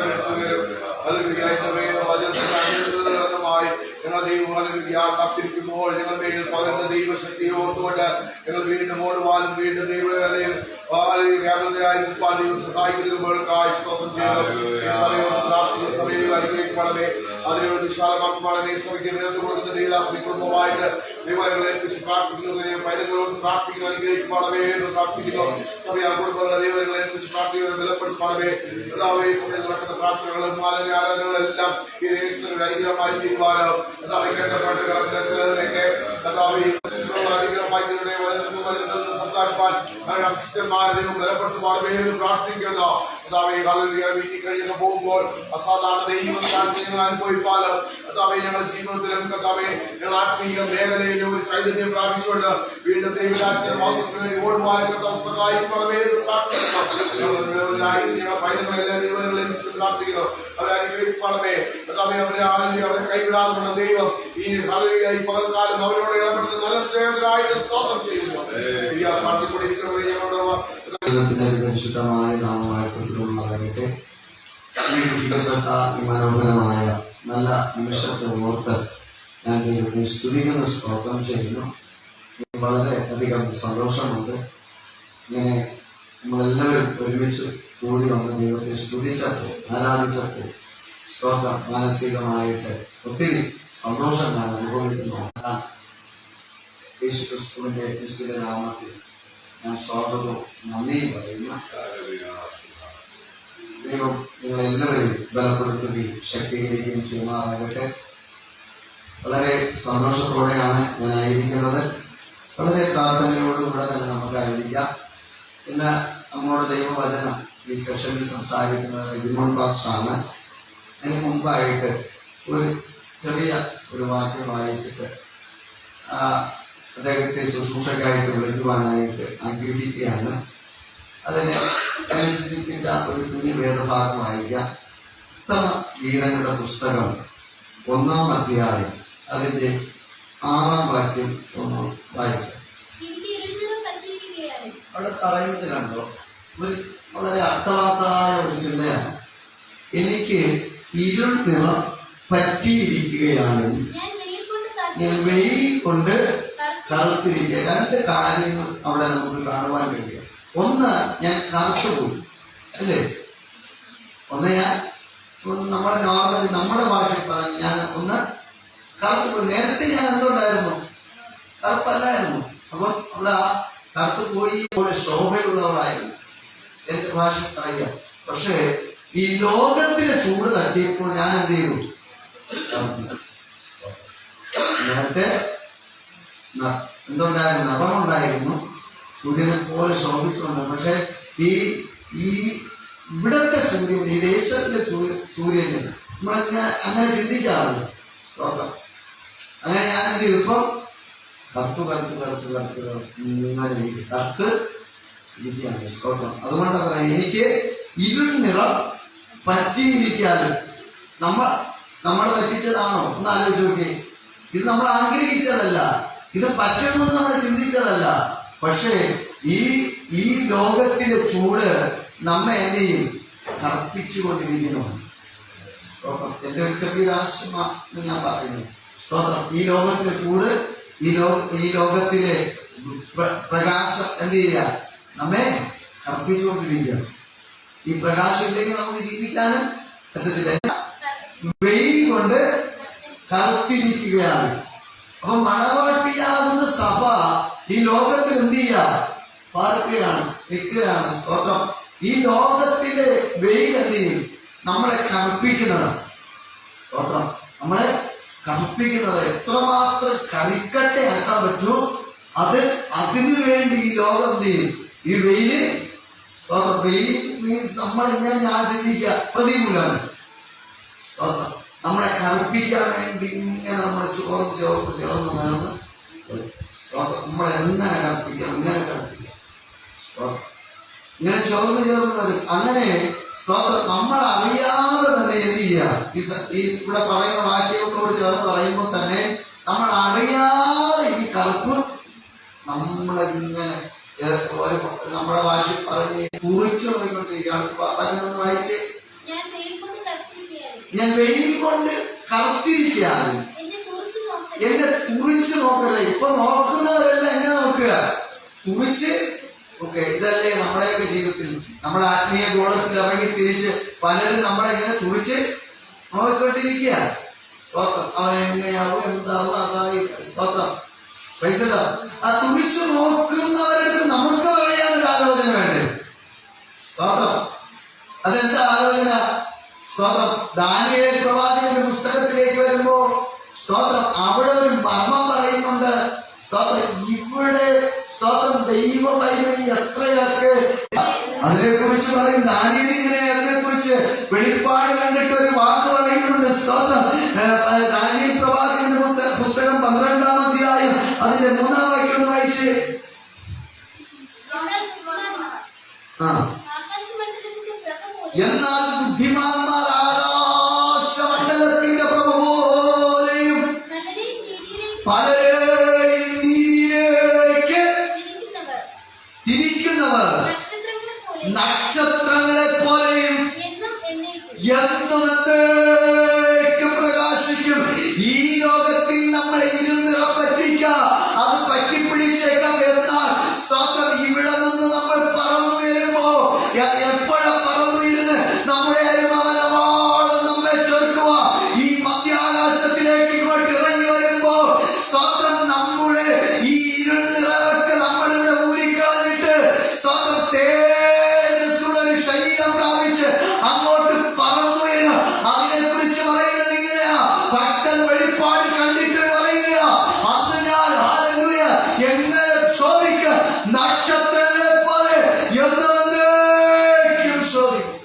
സമയത്തിനായി ഞങ്ങൾ ദൈവം കാത്തിരിക്കുമ്പോൾ ഞങ്ങൾ പകർന്ന ദൈവശക്തി ഓർത്തുകൊണ്ട് ഞങ്ങൾ വീണ്ടും ഓടുവാനും വീണ്ടും ദൈവവേലയിൽ സഹായിക്കുന്നതിനുമ്പോഴേക്കായി സ്തോത്രം ചെയ്യുന്നു. സമയം അനുഗ്രഹിക്കണമേ. അതിനുവേണ്ടി വിശാലമാക്കുവാനെ ശ്രമിക്കുക നേതൃത്വം കൊടുക്കുന്ന ദേവദാസി കുടുംബമായിട്ട് ദൈവങ്ങളെ കുറിച്ച് പ്രാർത്ഥിക്കുന്നു. പൈതങ്ങളോട് പ്രാർത്ഥിക്കുന്നു, അനുഗ്രഹിക്കണമേ എന്ന് പ്രാർത്ഥിക്കുന്നു. സമയം കുടുംബങ്ങളെ ദൈവങ്ങളെ കുറിച്ച് പ്രാർത്ഥിക്കുന്നത് ബലപ്പെടുത്തണമേ. കർത്താവേ, സമയം നടക്കുന്ന പ്രാർത്ഥനകളും മാലിന്യ ആരാധനകളെല്ലാം ഈ ദേശത്തിന് അനുഗ്രഹമായി തീരുവാനോ കർത്താവ് കേട്ടപ്പാട്ട് കിടക്കുന്ന ചിലതിലേക്ക് കർത്താവ് അനുഗ്രഹമായി സംസാരിപ്പാൻ അഭിഷിക്തന്മാരെ ദൈവം ബലപ്പെടുത്തുവാനേ എന്ന് പ്രാർത്ഥിക്കുന്നു. കർത്താവേ, വീട്ടിൽ കഴിയുന്ന പോകുമ്പോൾ അസാധാരണ ദൈവസ്ഥാനത്ത് ഞങ്ങൾ അനുഭവിപ്പാലോ കർത്താവേ, ഞങ്ങളുടെ ജീവിതത്തിലും കർത്താവേ ഞങ്ങൾ ആത്മീയ മേഖലയിലും ഒരു ചൈതന്യം പ്രാപിച്ചുകൊണ്ട് വീണ്ടും ദൈവരാജ്യത്തിന് മാത്രത്തിന് വേണ്ടി ഓടുവാനും കർത്താവ് സഹായിക്കണമേ എന്ന് പ്രാർത്ഥിക്കുന്നു. പൈതങ്ങളെല്ലാം ദൈവങ്ങളെയും പ്രാർത്ഥിക്കുന്നു. അവരെ അനുഗ്രഹിക്കണമേ. കർത്താവേ, അവരെ കൈവിടാതെ ദൈവം ഈ പകൽക്കാലം അവരോട് ഇടപെടുന്ന നല്ല സ്നേഹത്തിനായിട്ട് സ്തോത്രം ചെയ്യുന്നു. സാധ്യപ്പെട്ടിരിക്കണമേ. ഞങ്ങളുടെ പരിശുദ്ധമായ നാമമായിട്ട് ജീവിക്കപ്പെട്ട ഈ മനോഹരമായ നല്ല നിമിഷത്തെ ഓർത്ത് ഞാൻ ദൈവത്തെ സ്തുതിക്കുന്ന സ്തോത്രം ചെയ്യുന്നു. വളരെ അധികം സന്തോഷമുണ്ട്. ഇങ്ങനെ നമ്മളെല്ലാവരും ഒരുമിച്ച് കൂടി വന്ന് ദൈവത്തെ സ്തുതിച്ചപ്പോൾ ആരാധിച്ചപ്പോൾ സ്തോത്രം മാനസികമായിട്ട് ഒത്തിരി സന്തോഷം ഞാൻ അനുഭവിക്കുന്നു. യേശു ക്രിസ്തുവിന്റെ ക്രിസ്തുവിന്റെ നാമത്തിൽ ഞാൻ സ്വാഗതവും നന്ദിയും പറയുന്നു. ദൈവം നിങ്ങളെല്ലാവരെയും ബലപ്പെടുത്തുകയും ശക്തീകരിക്കുകയും ചെയ്യുമാറാകട്ടെ. വളരെ സന്തോഷത്തോടെയാണ് ഞാനായിരിക്കുന്നത്. വളരെ പ്രാർത്ഥനയോടുകൂടെ തന്നെ നമുക്കായിരിക്കാം. പിന്നെ നമ്മുടെ ദൈവവചനം ഈ സെഷനിൽ സംസാരിക്കുന്നത് ജിമോൻ പാസ്റ്ററാണ്. അതിന് മുമ്പായിട്ട് ഒരു ചെറിയ ഒരു വാക്യം വായിച്ചിട്ട് അദ്ദേഹത്തെ ശുശ്രൂഷക്കായിട്ട് വിളിക്കുവാനായിട്ട് ആഗ്രഹിക്കുകയാണ്. അതിനെ ചിന്തിപ്പിച്ച ഒരു കുഞ്ഞു വേദഭാഗം വായിക്കാം. ഉത്തമ ഗീതങ്ങളുടെ പുസ്തകം 1-ാം അധ്യായം അതിന്റെ 6-ാം വാക്യം ഒന്ന് വായിക്കാം. അവിടെ പറയുന്നത് കണ്ടോ, ഒരു വളരെ അർത്ഥവത്തായ ഒരു ചിന്തയാണ്. എനിക്ക് ഇരുൾ നിറം പറ്റിയിരിക്കുകയാലും ഞാൻ വെയിൽ കൊണ്ട് കറുത്തിരിക്കുക. രണ്ട് കാര്യങ്ങൾ അവിടെ നമുക്ക് കാണുവാൻ കഴിയും. ഒന്ന്, ഞാൻ കറുത്തുപോയി അല്ലേ. ഒന്ന് ഞാൻ നമ്മുടെ നോർമലി നമ്മുടെ ഭാഷയിൽ പറഞ്ഞു ഞാൻ ഒന്ന് കറുത്തുപോയി. നേരത്തെ ഞാൻ എന്തുകൊണ്ടായിരുന്നു? കറുപ്പല്ലായിരുന്നു. അപ്പം അവിടെ ആ കറുത്തുപോയി പോലെ ശോഭയുള്ളവളായിരുന്നു എന്റെ ഭാഷ പറയാം. പക്ഷേ ഈ ലോകത്തിലെ ചൂട് തട്ടിയപ്പോൾ ഞാൻ എന്ത് ചെയ്തു? നേരത്തെ എന്തുണ്ടായിരുന്നു? നിറമുണ്ടായിരുന്നു, സൂര്യനെ പോലെ ശോഭിച്ചുകൊണ്ട്. പക്ഷെ ഈ ഇവിടത്തെ സൂര്യൻ, ഈ ദേശത്തിലെ സൂര്യന് നമ്മളിങ്ങനെ അങ്ങനെ ചിന്തിക്കാറില്ല. സ്തോത്രം. അങ്ങനെ ഞാൻ എന്ത് ചെയ്തു? ഇപ്പം കറുത്ത് ഇങ്ങനെ കറുത്ത് ഇരിക്കുകയാണ്. സ്തോത്രം. അതുകൊണ്ടാണ് പറയാം, എനിക്ക് ഇരുൾ നിറം പറ്റിയിരിക്കാനും. നമ്മൾ പറ്റിച്ചതാണോ? ഒന്ന് ആലോചിച്ച് നോക്കി. ഇത് നമ്മൾ ആഗ്രഹിച്ചതല്ല, ഇത് പറ്റുമെന്ന് നമ്മൾ ചിന്തിച്ചതല്ല. പക്ഷേ ഈ ലോകത്തിലെ ചൂട് നമ്മെ എന്ത് ചെയ്യും? കർപ്പിച്ചുകൊണ്ടിരിക്കുന്നു. സ്തോത്രം. എന്റെ ഒരു ചെറിയൊരു ആശയം ഞാൻ പറയുന്നു. സ്തോത്രം. ഈ ലോകത്തിലെ ചൂട്, ഈ ലോകത്തിലെ പ്രകാശം എന്ത് ചെയ്യുക? നമ്മെ കർപ്പിച്ചുകൊണ്ടിരിക്കുക. ഈ പ്രകാശം ഇല്ലെങ്കിൽ നമുക്ക് ജീവിക്കാനും പറ്റത്തില്ല. വെയിൽ കൊണ്ട് കറുത്തിരിക്കുകയാണ്. അപ്പൊ മണവാട്ടിയാകുന്ന സഭ ഈ ലോകത്തിൽ എന്ത് ചെയ്യുക? പാർക്കുകയാണ്, നിൽക്കുകയാണ്. സ്തോത്രം. ഈ ലോകത്തിലെ വെയിൽ എന്ത് ചെയ്യും? നമ്മളെ കറുപ്പിക്കുന്നത്. സ്തോത്രം. നമ്മളെ കറുപ്പിക്കുന്നത്. എത്രമാത്രം കരിക്കട്ടെ ആക്കാൻ പറ്റൂ അതിനു വേണ്ടി ഈ ലോകം എന്ത് ചെയ്യും? ഈ വെയില്. സ്തോത്രം. വെയിൽ മീൻസ് നമ്മളിങ്ങനെ ഞാൻ ചിന്തിക്കുക പ്രതികൂലമാണ്. സ്തോത്രം. നമ്മളെ കറുപ്പിക്കാൻ വേണ്ടി ഇങ്ങനെ നമ്മൾ ചേർന്ന് നേർന്ന് നമ്മളെ എങ്ങനെ കറുപ്പിക്കാം, ഇങ്ങനെ കറുപ്പിക്കാം. സ്തോത്രം. ഇങ്ങനെ ചേർന്ന് വരും. അങ്ങനെ സ്തോത്രം നമ്മൾ അറിയാതെ തന്നെ എന്ത് ചെയ്യുക? ഈ ഇവിടെ പറയുന്ന വാക്യത്തോട് ചേർന്ന് പറയുമ്പോൾ തന്നെ നമ്മൾ അറിയാതെ ഈ കറുപ്പ് നമ്മളിങ്ങനെ നമ്മുടെ ഭാഷ പറഞ്ഞ് കുറിച്ച് പോയിക്കൊണ്ടിരിക്കുകയാണ്. അതിനൊന്ന് വായിച്ച്, ഞാൻ വെയിൽ കൊണ്ട് കറുത്തിരിക്കുകയാണ് എന്നെ തുറിച്ച് നോക്കരുത്. ഇപ്പൊ നോക്കുന്നവരെല്ലാം എങ്ങനെ നോക്കുക? തുറിച്ച്. ഓക്കെ, ഇതല്ലേ നമ്മുടെയൊക്കെ ജീവിതത്തിൽ നമ്മുടെ ആത്മീയ ഗോളത്തിൽ ഇറങ്ങി തിരിച്ച് പലരും നമ്മളെ ഇങ്ങനെ തുറിച്ച് നോക്കിക്കൊണ്ടിരിക്കുക. സ്തോത്രം. അവൻ എങ്ങനെയാവും, എന്താവും, അതായി. സ്തോത്രം. ആ തുറിച്ച് നോക്കുന്നവരുടെ നമുക്ക് പറയാനൊരു ആലോചന വേണ്ടേ? സ്തോത്രം. അതെന്താ ആലോചന? സ്തോത്രം. ദാനിയേൽ പ്രവാചകന്റെ പുസ്തകത്തിലേക്ക് വരുമ്പോ സ്തോത്രം അവിടെ ഒരു മർമ്മം പറയുന്നുണ്ട്. സ്തോത്രം. ഇവിടെ സ്തോത്രം ദൈവവൈദ്യുതി എത്രയൊക്കെ അതിനെ കുറിച്ച് പറയും. ദാനിയേൽ ഇങ്ങനെ അതിനെ കുറിച്ച് വെളിപ്പാട് കണ്ടിട്ട് ഒരു വാക്ക് പറയുന്നുണ്ട്. സ്തോത്രം. ദാനിയേൽ പ്രവാചകന്റെ പുസ്തകം 12-ാം അധ്യായം അതിന്റെ 3-ാം വാക്യം വായിച്ച്. എന്നാൽ ബുദ്ധിമാന്മാർ ആകാശമണ്ഡലത്തിന്റെ പ്രഭ പോലെയും പലരെയും നീരേക്ക് തിരിക്കുന്നവർ നക്ഷത്രങ്ങളെ പോലെയും എന്നും എന്നേക്കും പ്രകാശിക്കും. ഈ ലോകത്തിൽ നമ്മളെ ഇരുന്നിറ പറ്റിക്കാം, അത് പറ്റിപ്പിടിച്ചേക്കാം. എന്നാൽ സ്തോത്രം ഇവിടെ നിന്ന് നമ്മൾ പറന്നു വരുമ്പോ എപ്പോഴാ പറന്നു ഇരുന്ന് നമ്മുടെ അരുമവനവാളം നമ്മെ ചേർക്കുക. ഈ മധ്യാകാശത്തിലേക്ക് ഇങ്ങോട്ട് ഇറങ്ങി വരുമ്പോ സ്തോത്രം നമ്മുടെ ഈ ഇരുന്നിറവൊക്കെ നമ്മളിവിടെ ഊരിക്കളഞ്ഞിട്ട് സ്തോത്രം തേജസ്സുള്ള ഒരു ശരീരം പ്രാപിച്ച് അങ്ങോട്ട് പറന്നു വരിക. അതിനെ കുറിച്ച് പറയുന്നത് ഇങ്ങനെയാ. ഭക്തൻ വെളിപ്പാട് കണ്ടിട്ട് പറയുക, അന്ന് ഞാൻ ഹല്ലേലൂയ എങ്ങനെ ശോഭിക്ക നക്ഷത്രങ്ങളെ പോലെ എന്നേക്കും ശോഭിക്കും.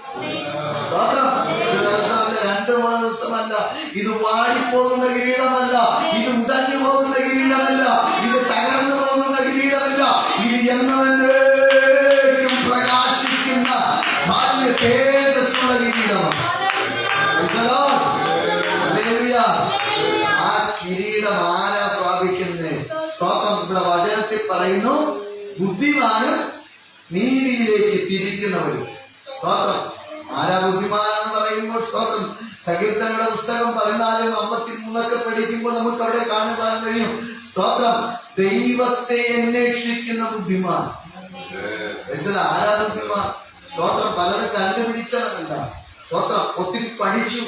2-3 ദിവസമല്ല. ഇത് വാടിപ്പോകുന്ന കിരീടമല്ല, ഇത് ഉടഞ്ഞു പോകുന്ന കിരീടമല്ല, ഇത് തകർന്നു പോകുന്ന കിരീടമല്ല. ഇത് എന്നേക്കും പ്രകാശിക്കുന്ന സാല്യ തേജസ്സുള്ള കിരീടമാണ്. ആ കിരീടം ആരാ പ്രാപിക്കുന്നത്? സ്തോത്രം. ഇവിടെ വചനത്തിൽ പറയുന്നു, ബുദ്ധിമാനും നീതിയിലേക്ക് തിരിക്കുന്നവരും. സ്തോത്രം. ആരാ ബുദ്ധിമാനെന്ന് പറയുമ്പോൾ സ്തോത്രം സങ്കീർത്തനങ്ങളുടെ പുസ്തകം 14:53 പഠിക്കുമ്പോൾ നമുക്ക് അവിടെ കാണുവാൻ കഴിയും. സ്തോത്രം. ദൈവത്തെ അന്വേഷിക്കുന്ന ബുദ്ധിമാൻ. ആരാ ബുദ്ധിമാൻ? സ്തോത്രം. പലരും കണ്ടുപിടിച്ചവനല്ല. സ്തോത്രം. ഒത്തിരി പഠിച്ചു,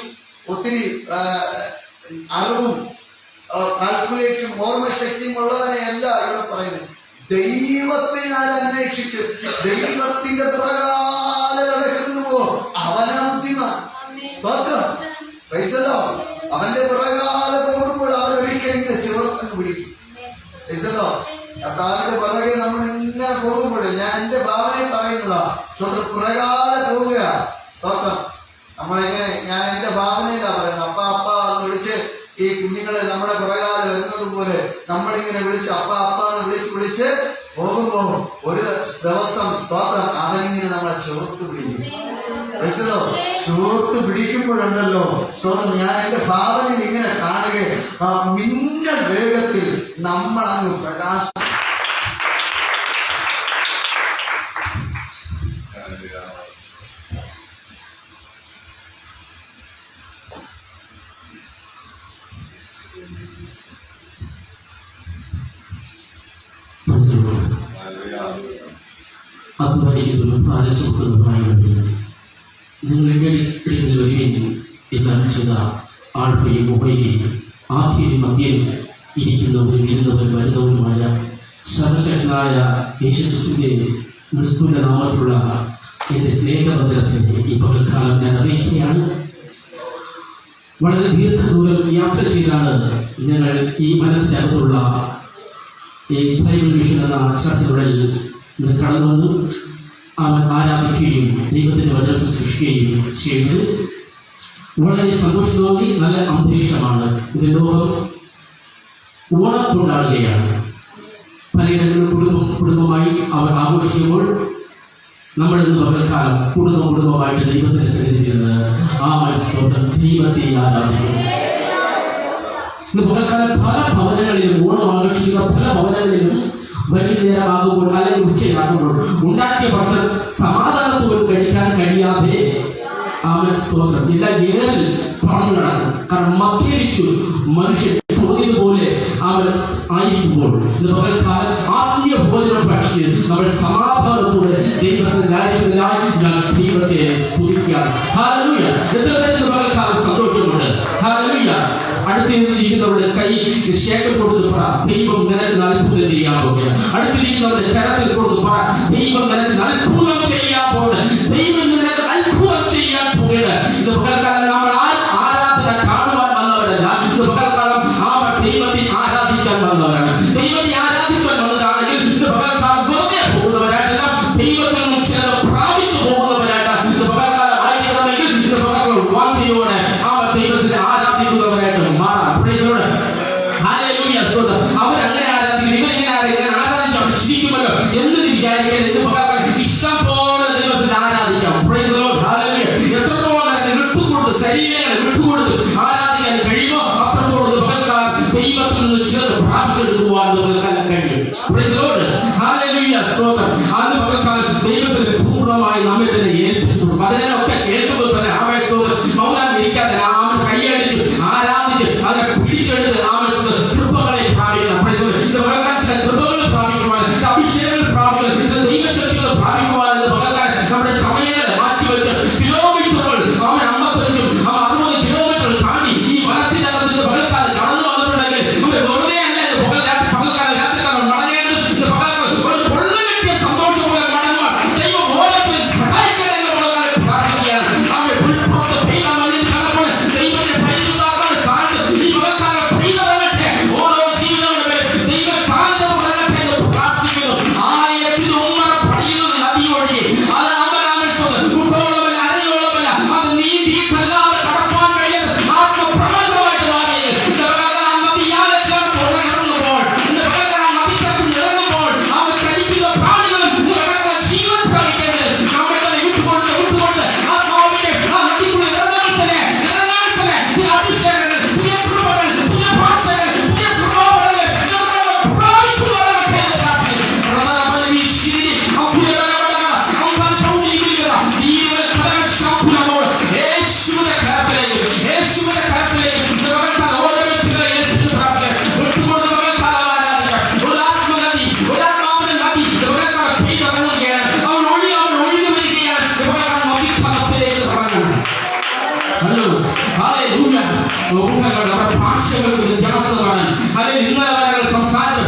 ഒത്തിരി അറിവും കാൽക്കുലേറ്റും ഓർമ്മശക്തിയും ഉള്ളവനെയല്ല ഇവിടെ പറയുന്നത്. ദൈവത്തെ ഞാൻ അന്വേഷിച്ച് ദൈവത്തിന്റെ പ്രകാരം നടക്കുന്നുവോ അവനാ ബുദ്ധിമാൻ. സ്തോത്രം. അവന്റെ പ്രകാരം പോകുമ്പോൾ അവൻ ഒരിക്കലും ചേർന്ന് പിടിക്കും. കർത്താവിന്റെ പുറകെ നമ്മൾ ഇങ്ങനെ പോകുമ്പോൾ ഞാൻ എന്റെ ഭാവനയെ പറയുന്നതാ. സ്വന്തം പ്രകാരം പോവുക. സ്തോത്രം. നമ്മളിങ്ങനെ ഞാൻ എന്റെ ഭാവനയിലാ പറയുന്നത്. അപ്പ അപ്പ എന്ന് വിളിച്ച് ഈ കുഞ്ഞുങ്ങളെ നമ്മുടെ പുറകാലം വരുന്നത് പോലെ നമ്മളിങ്ങനെ വിളിച്ച് അപ്പ അപ്പ എന്ന് വിളിച്ച് പോകുമ്പോ ഒരു ദിവസം സ്തോത്രം അവനിങ്ങനെ നമ്മളെ ചോർത്ത് പിടിക്കും. ചോർത്ത് പിടിക്കുമ്പോഴുണ്ടല്ലോ സ്തോത്രം ഞാൻ എന്റെ ഭാവനയിൽ ഇങ്ങനെ കാണുക, ആ മിന്നൽ വേഗത്തിൽ നമ്മളങ്ങ് പ്രകാശം. അധ്വാനിക്കുന്നതും പാലിച്ചുകൊടുക്കുന്നതുമായി നിങ്ങൾ ഇടയിൽ വരികയും എല്ലാം ചെയ്ത ആൾഫയും മുഖയും ആദ്യയും മധ്യയും ഇരിക്കുന്നവരും ഇരുന്നവരും വരുന്നവരുമായ സർവശക്തനായ യേശുക്രിസ്തുവിന്റെ നിസ്തുല നാമത്തിലുള്ള എന്റെ സ്നേഹബന്ധത്തെ ഈ പകൽക്കാലം ഞാൻ അറിയിക്കുകയാണ്. വളരെ ദീർഘദൂരം യാത്ര ചെയ്താണ് ഞങ്ങൾ ഈ മനസ്സിനകത്തുള്ള ഈ ട്രൈബൽ മിഷൻ എന്ന ചർച്ചകളിൽ കടന്നു വന്നു. അവൻ ആരാധിക്കുകയും ദൈവത്തിന്റെ വചനം സൃഷ്ടിക്കുകയും ചെയ്ത് വളരെ സന്തോഷത്തോടെ നല്ല അന്തരീക്ഷമാണ്. ഇത് ലോകം ഓണം കൊണ്ടാടുകയാണ്. പലയിടങ്ങളിലും കുടുംബമായി അവർ ആഘോഷിക്കുമ്പോൾ നമ്മൾ ഇന്ന് പകൽക്കാലം കുടുംബമായിട്ട് ദൈവത്തിന്റെ സന്നിധിയിൽ ആ മത്സരം ദൈവത്തെ ആരാധിക്കുന്നു. ഇന്ന് പകൽക്കാലം പല ഭവനങ്ങളിലും ഓണം ആഘോഷിക്കുന്ന പല ഭവനങ്ങളിലും വൈകുന്നേരമാകുമ്പോൾ അല്ലെങ്കിൽ ഉച്ചയാകുമ്പോൾ ഉണ്ടാക്കിയ ഭക്ഷണം സമാധാനത്തോട് കഴിക്കാൻ കഴിയാതെ അവൻ സ്തോത്രം എല്ലാം ഏറിൽ പറഞ്ഞു നടക്കും. കാരണം മദ്യപിച്ചു മനുഷ്യൻ തോന്നിയതുപോലെ ഇന്ന് പകൽക്കാലം ആത്മീയ ഭോജനം ഭക്ഷിച്ച് നമ്മൾ സമാധാനത്തോടെ ദൈവസന്നിധാനത്തിനായി ഞാൻ ദൈവത്തെ സ്തുതിക്കുകയാണ്. ഹല്ലേലൂയ. എത്രയും പകൽക്കാലം സന്തോഷമുണ്ട്. ഹല്ലേലൂയ. അടുത്തിരിക്കുന്നവരുടെ കൈ ശേഖരം കൊടുത്ത് പറ, ദൈവം നിനക്ക് അത്ഭുതം ചെയ്യാൻ പോകുകയാണ്. അടുത്തിരിക്കുന്നവരുടെ കരത്തിൽ കൊടുത്ത് പറ, ദൈവം നിനക്ക് അത്ഭുതം ചെയ്യാൻ പോകുന്നത്, ദൈവം നിനക്ക് അത്ഭുതം ചെയ്യാൻ പോകുന്നത്. ഇത് പകൽക്കാലം നമ്മൾ ആരാധന കാണുവാൻ വന്നവരല്ല, ഇത് പകൽക്കാലം ദൈവത്തെ ആരാധിക്കാൻ വന്നവരാണ്. ദൈവത്തെ ആരാധിക്കാൻ വന്നതാണെങ്കിൽ ഇത് പകൽക്കാലം വെറുതെ പോകുന്നവരായിട്ടല്ല, ദൈവത്തിൽ നിന്നും ചിലർ പ്രാപിച്ചു പോകുന്നവരായിട്ടാണ്. ഇത് പകൽക്കാലം ആയിരിക്കണമെങ്കിൽ ഇത് പകൽക്കാലം വാഞ്ചയോടെ ദൈവത്തെ ആരാധിക്കുന്നവരായിട്ട് മാറാം. അവരങ്ങനെ ആരാധിക്കും, ഇവരിങ്ങനെ ആരാധിച്ച് അവർ ചിരിക്കുമല്ലോ എന്ന് വിചാരിക്കരുത്. ഇത് പകൽക്കാലം ഇഷ്ടം പോലെ ദൈവത്തെ ആരാധിക്കാം. എത്രത്തോളം വിട്ടുകൊടുത്ത് ശരീരങ്ങളെ വിട്ടുകൊടുത്ത് ആരാധിക്കാൻ കഴിയുമോ അത്രത്തോളം പകൽക്കാലം ദൈവത്തിൽ നിന്ന് ചിലർ പ്രാപിച്ചെടുക്കുവാൻ പകൽക്കാലം കഴിയും. അത് പകൽക്കാലം ദൈവത്തെ പൂർണ്ണമായി നമ്മെ തന്നെ ഏൽപ്പിച്ചു. അതിനൊക്കെ കേൾക്കുമ്പോൾ തന്നെ ആവേശത്തോട് മൗനം ഇരിക്കാതെ കൈയടിച്ച് ആരാധിച്ച് അതിനെ പിടിച്ചെടുത്ത് ആവേശത്ത് കൃപകളെ പ്രാപിക്കണം. കൃപകൾ പ്രാപിക്കുവാൻ, അഭിഷേകങ്ങൾ പ്രാപിക്കുവാൻ, ദൈവശക്തികൾ പ്രാപിക്കുവാൻ നമ്മുടെ സമയങ്ങളെ മാറ്റിവെച്ച് കിലോമീറ്ററുകൾ 55 60 കിലോമീറ്റർ താണ്ടി ഈ വനത്തിനകത്ത് പകൽക്കാലം കടന്നു വന്നിട്ടുണ്ടെങ്കിൽ വെറുതെ അല്ല പകൽക്കാലം രാത്രികാലം മടങ്ങേണ്ടത്. ഒരു പൊള്ളു കിട്ടിയ സന്തോഷമുള്ള മടങ്ങുവാൻ ദൈവം ഓരോരുത്തരും സഹായിക്കണമെന്ന് പകൽക്കാലം പ്രാർത്ഥിക്കുകയാണ്. ദൈവത്തിന്റെ പരിശുദ്ധാത്മാവിന്റെ സാന്നിധ്യം ഈ പകൽക്കാലം പെയ്തിറങ്ങട്ടെ. ഓരോ ജീവിതങ്ങളുടെ ദൈവ സാന്നിധ്യം ഉടങ്ങട്ടെ എന്ന് പ്രാർത്ഥിക്കുന്നു. 1000 ഉമ്മറ പടിയിൽ നദി ഒഴുകി അത് കുട്ടോളമല്ല അരയോളമല്ല അത് നീന്തി കല്ലാതെ കടപ്പാൻ കഴിയാതെ ആത്മപ്രബന്ധമായിട്ട് മാറിയത്. ഇറങ്ങുമ്പോൾ അവർ ചലിക്കുന്ന പ്രാണികളും ജീവൻ പ്രാപിക്കേണ്ടത് നമ്മെ തന്നെ വിട്ടുകൊണ്ട് ആത്മാവിന്റെ ആ നദിക്കുള്ളിൽ ഇറങ്ങാൻ അഭിഷേകങ്ങൾ, പുതിയ കൃപകൾ, പുതിയ ഭാഷകൾ, പുതിയ പ്രഭാവങ്ങൾ പ്രാപിക്കുവാനാകട്ടെ എന്ന് പ്രാർത്ഥിക്കുന്നു. ഭാഷകൾക്ക് വ്യത്യാസമാണ്. അല്ലെങ്കിൽ ഇന്നലെ സംസാരിച്ച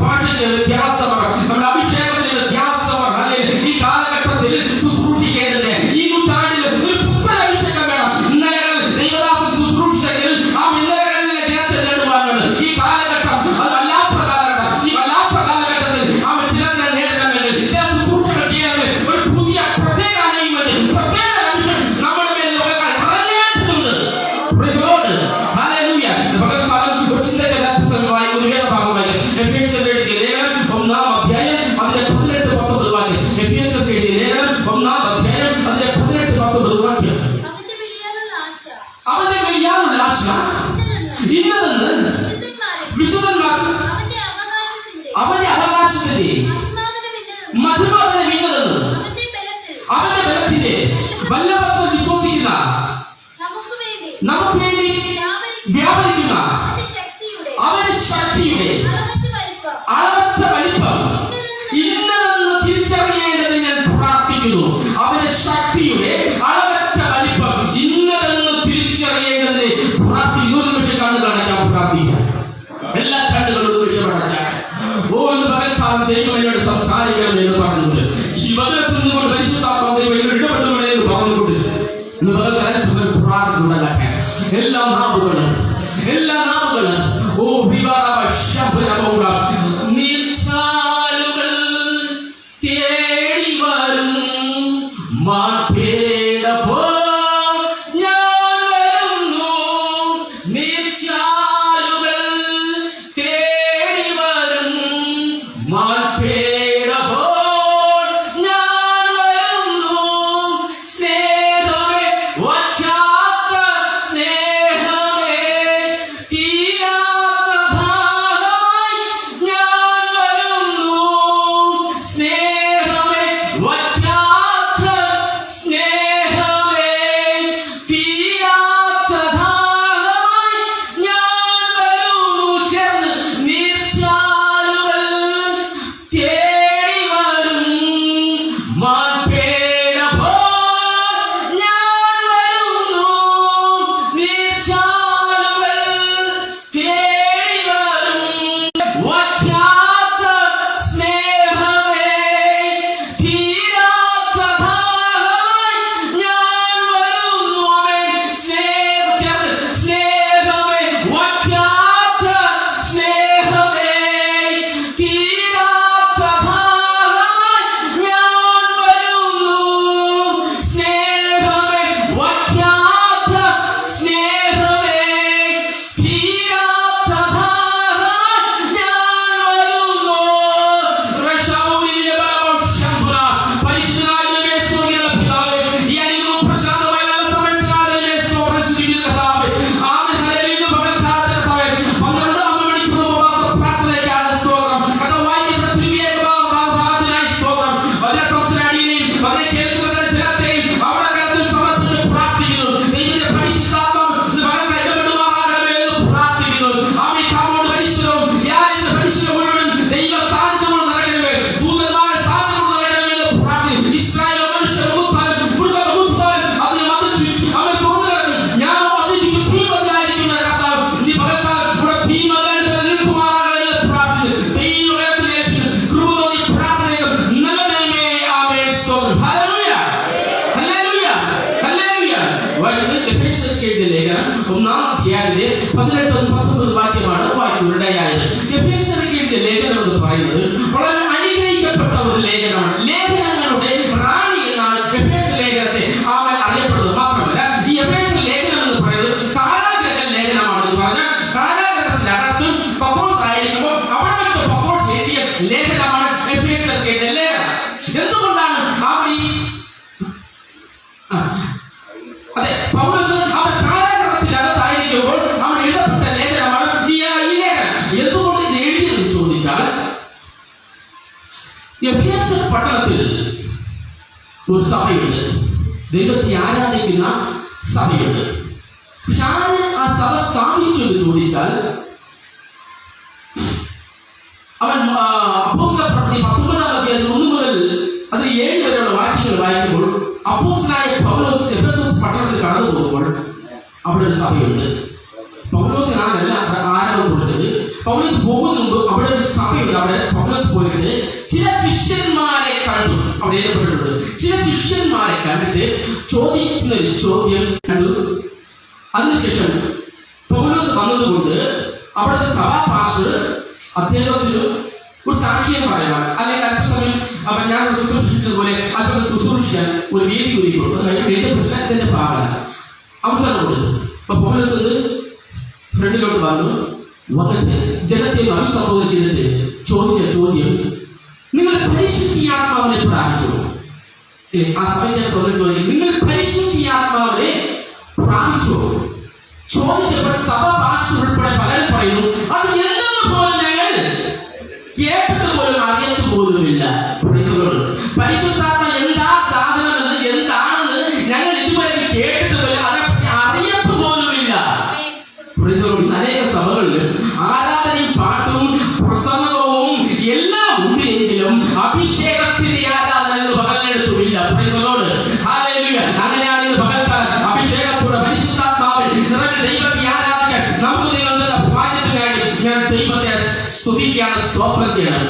ഭാഷയ്ക്ക് വ്യത്യാസമാണ്. നമ്മുടെ അഭിഷേകത്തിന് വ്യത്യാസമാണ്. അല്ലെങ്കിൽ ഈ കാലഘട്ടത്തിൽ ശുശ്രൂഷിക്കേണ്ടത് ഈ നൂറ്റാണ്ടിൽ ഒരു പുത്തൻ അഭിഷേകം വേണം. ഇന്നലെ ദൈവദാസൻ ശുശ്രൂഷിച്ചെങ്കിൽ ആ ഇന്നലകളിലെ ജനത്തെ നേടുവാനാണ്. ഈ കാലഘട്ടം അത് വല്ലാത്ത കാലഘട്ടം. ഈ വല്ലാത്ത കാലഘട്ടത്തിൽ ആ ചിലരെ നേരിടാൻ വേണ്ടി ശുശ്രൂഷകൾ ചെയ്യാൻ ഒരു പുതിയ പ്രത്യേക അനൈമതി, പ്രത്യേക അഭിഷേകം നമ്മുടെ മേൽ ഇറങ്ങിയിട്ടുണ്ട്. അവന്റെ വലിയാനുള്ള ആശ ഇന്നതെന്ന് വിശുദ്ധന്മാർ അവന്റെ അവകാശത്തിന്റെ മധുമാതനെ വീണതെന്ന് അവന്റെ ബലത്തിന്റെ വല്ലഭത്തിൽ വിശ്വസിക്കുന്ന നമുക്ക് വേണ്ടി വ്യാപരിക്കുന്ന അവന്റെ ശക്തിയുടെ അളവറ്റ വലിപ്പം ഇന്നതെന്ന് തിരിച്ചറിയേണ്ടത് ഞാൻ പ്രാർത്ഥിക്കുന്നു. അവന്റെ ശക്തിയുടെ അളവറ്റ വലിപ്പം ഇന്നതെന്ന് തിരിച്ചറിയേണ്ടത് പ്രാർത്ഥിക്കുന്നു. ഒരു നിമിഷം കണ്ണുകളാണ് ഞാൻ പ്രാർത്ഥിക്കാം. എല്ലാ കണ്ണുകളും ഒരു നിമിഷം അടയ്ക്കാം. ഒരു പകൽക്കാലം ദൈവം എന്നോട് സംസാരിക്കണം എന്ന് പറഞ്ഞുകൊണ്ട് ഈ വചനത്തിൽ നിന്നുകൊണ്ട് പരിശുദ്ധാത്മാവ് ദൈവം എന്നോട് ഇടപെടുകയാണ് എന്ന് പറഞ്ഞുകൊണ്ട് പ്രാർത്ഥിക്കുന്നുണ്ടാക്കാൻ എല്ലാ നാവുകളും ഓ നീർച്ചാലുകൾ തേടി വരും ഞാൻ വരുന്നു. നീർച്ചാലുകൾ തേടി വരും മാൽപേടപ്പോൾ ഞാൻ വരുന്നു. സ്നേഹമേ വറ്റാത്ത സ്നേഹമേ തീരാത്ത ദാഹമായി ഞാൻ വരുന്നു. സ്നേഹമേ വറ്റാത്ത സ്നേഹമേ എഫേസ്യർക്ക് എഴുതിയ ലേഖനം 1-ാം അധ്യായത്തിലെ 18-19 വാക്യമാണ് വായിക്കുകയുണ്ടായത്. എഫേസ്യർക്ക് എഴുതിയ ലേഖനം എന്ന് പറയുന്നത് വളരെ അനുഗ്രഹിക്കപ്പെട്ട ഒരു ലേഖനമാണ്. ലേഖനങ്ങളുടെ റാണി എന്നാണ് എഫേസ്യ ലേഖനത്തെ അവൻ അറിയപ്പെടുന്നത്. മാത്രമല്ല ഈ എഫേസ്യ ലേഖനം എന്ന് പറയുന്നത് കാരാഗ്രഹ ലേഖനമാണ്. എന്ന് പറഞ്ഞാൽ കാരാഗ്രഹത്തിനകത്ത് പത്രോസ് ആയിരിക്കുമ്പോൾ അവിടെ വെച്ച് പത്രോസ് എഴുതിയ ലേഖനമാണ് എഫേസ്യർക്ക് എഴുതിയ ലേഖനം. എന്തുകൊണ്ടാണ് അവിടെ അതെ പൗലോസ് അവൻ കാരാഗ്രഹത്തിനകത്തായിരിക്കുമ്പോൾ അവൻ എഴുതപ്പെട്ട ലേഖനമാണ് ഈ ലേഖനം. എന്തുകൊണ്ട് ഇത് എഴുതിയെന്ന് ചോദിച്ചാൽ എഫേസ്യ പട്ടണത്തിൽ ഒരു സഭയുണ്ട്, ദൈവത്തെ ആരാധിക്കുന്ന സഭയുണ്ട്. പക്ഷെ ആര് ആ സഭ സ്ഥാപിച്ചു എന്ന് ചോദിച്ചാൽ അവൻ അപ്പോസ്തലപ്രവൃത്തി 19-ാം അധ്യായത്തിൽ 1 മുതൽ 7 വരെയുള്ള വാക്യങ്ങൾ വായിക്കുമ്പോൾ അപ്പോസ്തലനായ പൗലോസ് എഫെസോസ് പട്ടണത്തിൽ കടന്നു പോകുമ്പോൾ അവിടെ ഒരു സഭയുണ്ട്. പൗലോസിനാണല്ല ആരംഭം കുറിച്ചത്. പൗലോസ് പോകുന്ന മുമ്പ് അവിടെ ഒരു സഭയുണ്ട്. അവിടെ പൗലോസ് പോയിട്ട് ചില ശിഷ്യന്മാരെ കണ്ടു. അവിടെ എഴുതപ്പെട്ടിട്ടുണ്ട്, ചില ശിഷ്യന്മാരെ കണ്ടിട്ട് ചോദിക്കുന്ന ഒരു ചോദ്യം കണ്ടു. അതിനുശേഷം പൗലോസ് വന്നതുകൊണ്ട് അവിടുത്തെ സഭാ പാസ്റ്റർ അദ്ദേഹത്തിന് ഒരു സാക്ഷ്യം പറയാൻ അല്ലെങ്കിൽ അല്പസമയം ഞാൻ ശുശ്രൂഷിച്ചതുപോലെ അല്പം ശുശ്രൂഷിക്കാൻ ഒരു വേദി ഒരുക്കും. അത് കഴിഞ്ഞ് എഴുതപ്പെട്ടില്ല, ഇതിന്റെ ഭാഗമാണ് അവസരം കൊടുത്തു. അപ്പൊ പൗലോസ് ഫ്രണ്ടിലോട്ട് വന്നിട്ട് ജനത്തെ അഭിസംബോധന ചെയ്തിട്ട് ചോദിച്ച ചോദ്യം, നിങ്ങൾ പരിശുദ്ധാത്മാവിനെ പ്രാപിച്ചു? ആ സമയത്ത് ചോദിക്കും, നിങ്ങൾ പരിശുദ്ധാത്മാവിനെ പ്രാപിച്ചു? ചോദിച്ചപ്പോൾ സഭ ഭാഷ ഉൾപ്പെടെ പലരും പറയുന്നു, അത് എന്തെന്ന് പോലും ഞങ്ങൾ കേട്ടിട്ട് പോലും അറിയത്ത് പോലുമില്ല. പരിശുദ്ധാത്മ എന്താ സാധനമെന്ന് എന്താണെന്ന് ഞങ്ങൾ ഇതുവരെ കേട്ടിട്ട് പോലും അതേപ്പറ്റി അറിയത്ത് പോലുമില്ല. അനേക സഭകളിലും ആരാധനയും പാട്ടും പ്രസംഗവും എല്ലാം ഉണ്ട് എങ്കിലും അഭിഷേകത്തിന്റെ ആരാധന എന്ന് പകലെടുത്തുമില്ല. അങ്ങനെയാണ് ഇന്ന് പകൽക്കാലം അഭിഷേകത്തോടെ പരിശുദ്ധാത്മാവിൽ നിറഞ്ഞ ദൈവത്തെ ആരാധിക്കാൻ നമുക്ക് നിങ്ങളുടെ ഭാഗ്യത്തിനായി ഞാൻ ദൈവത്തെ സ്തുതിക്കാണ്, സ്തോത്രം ചെയ്യണം.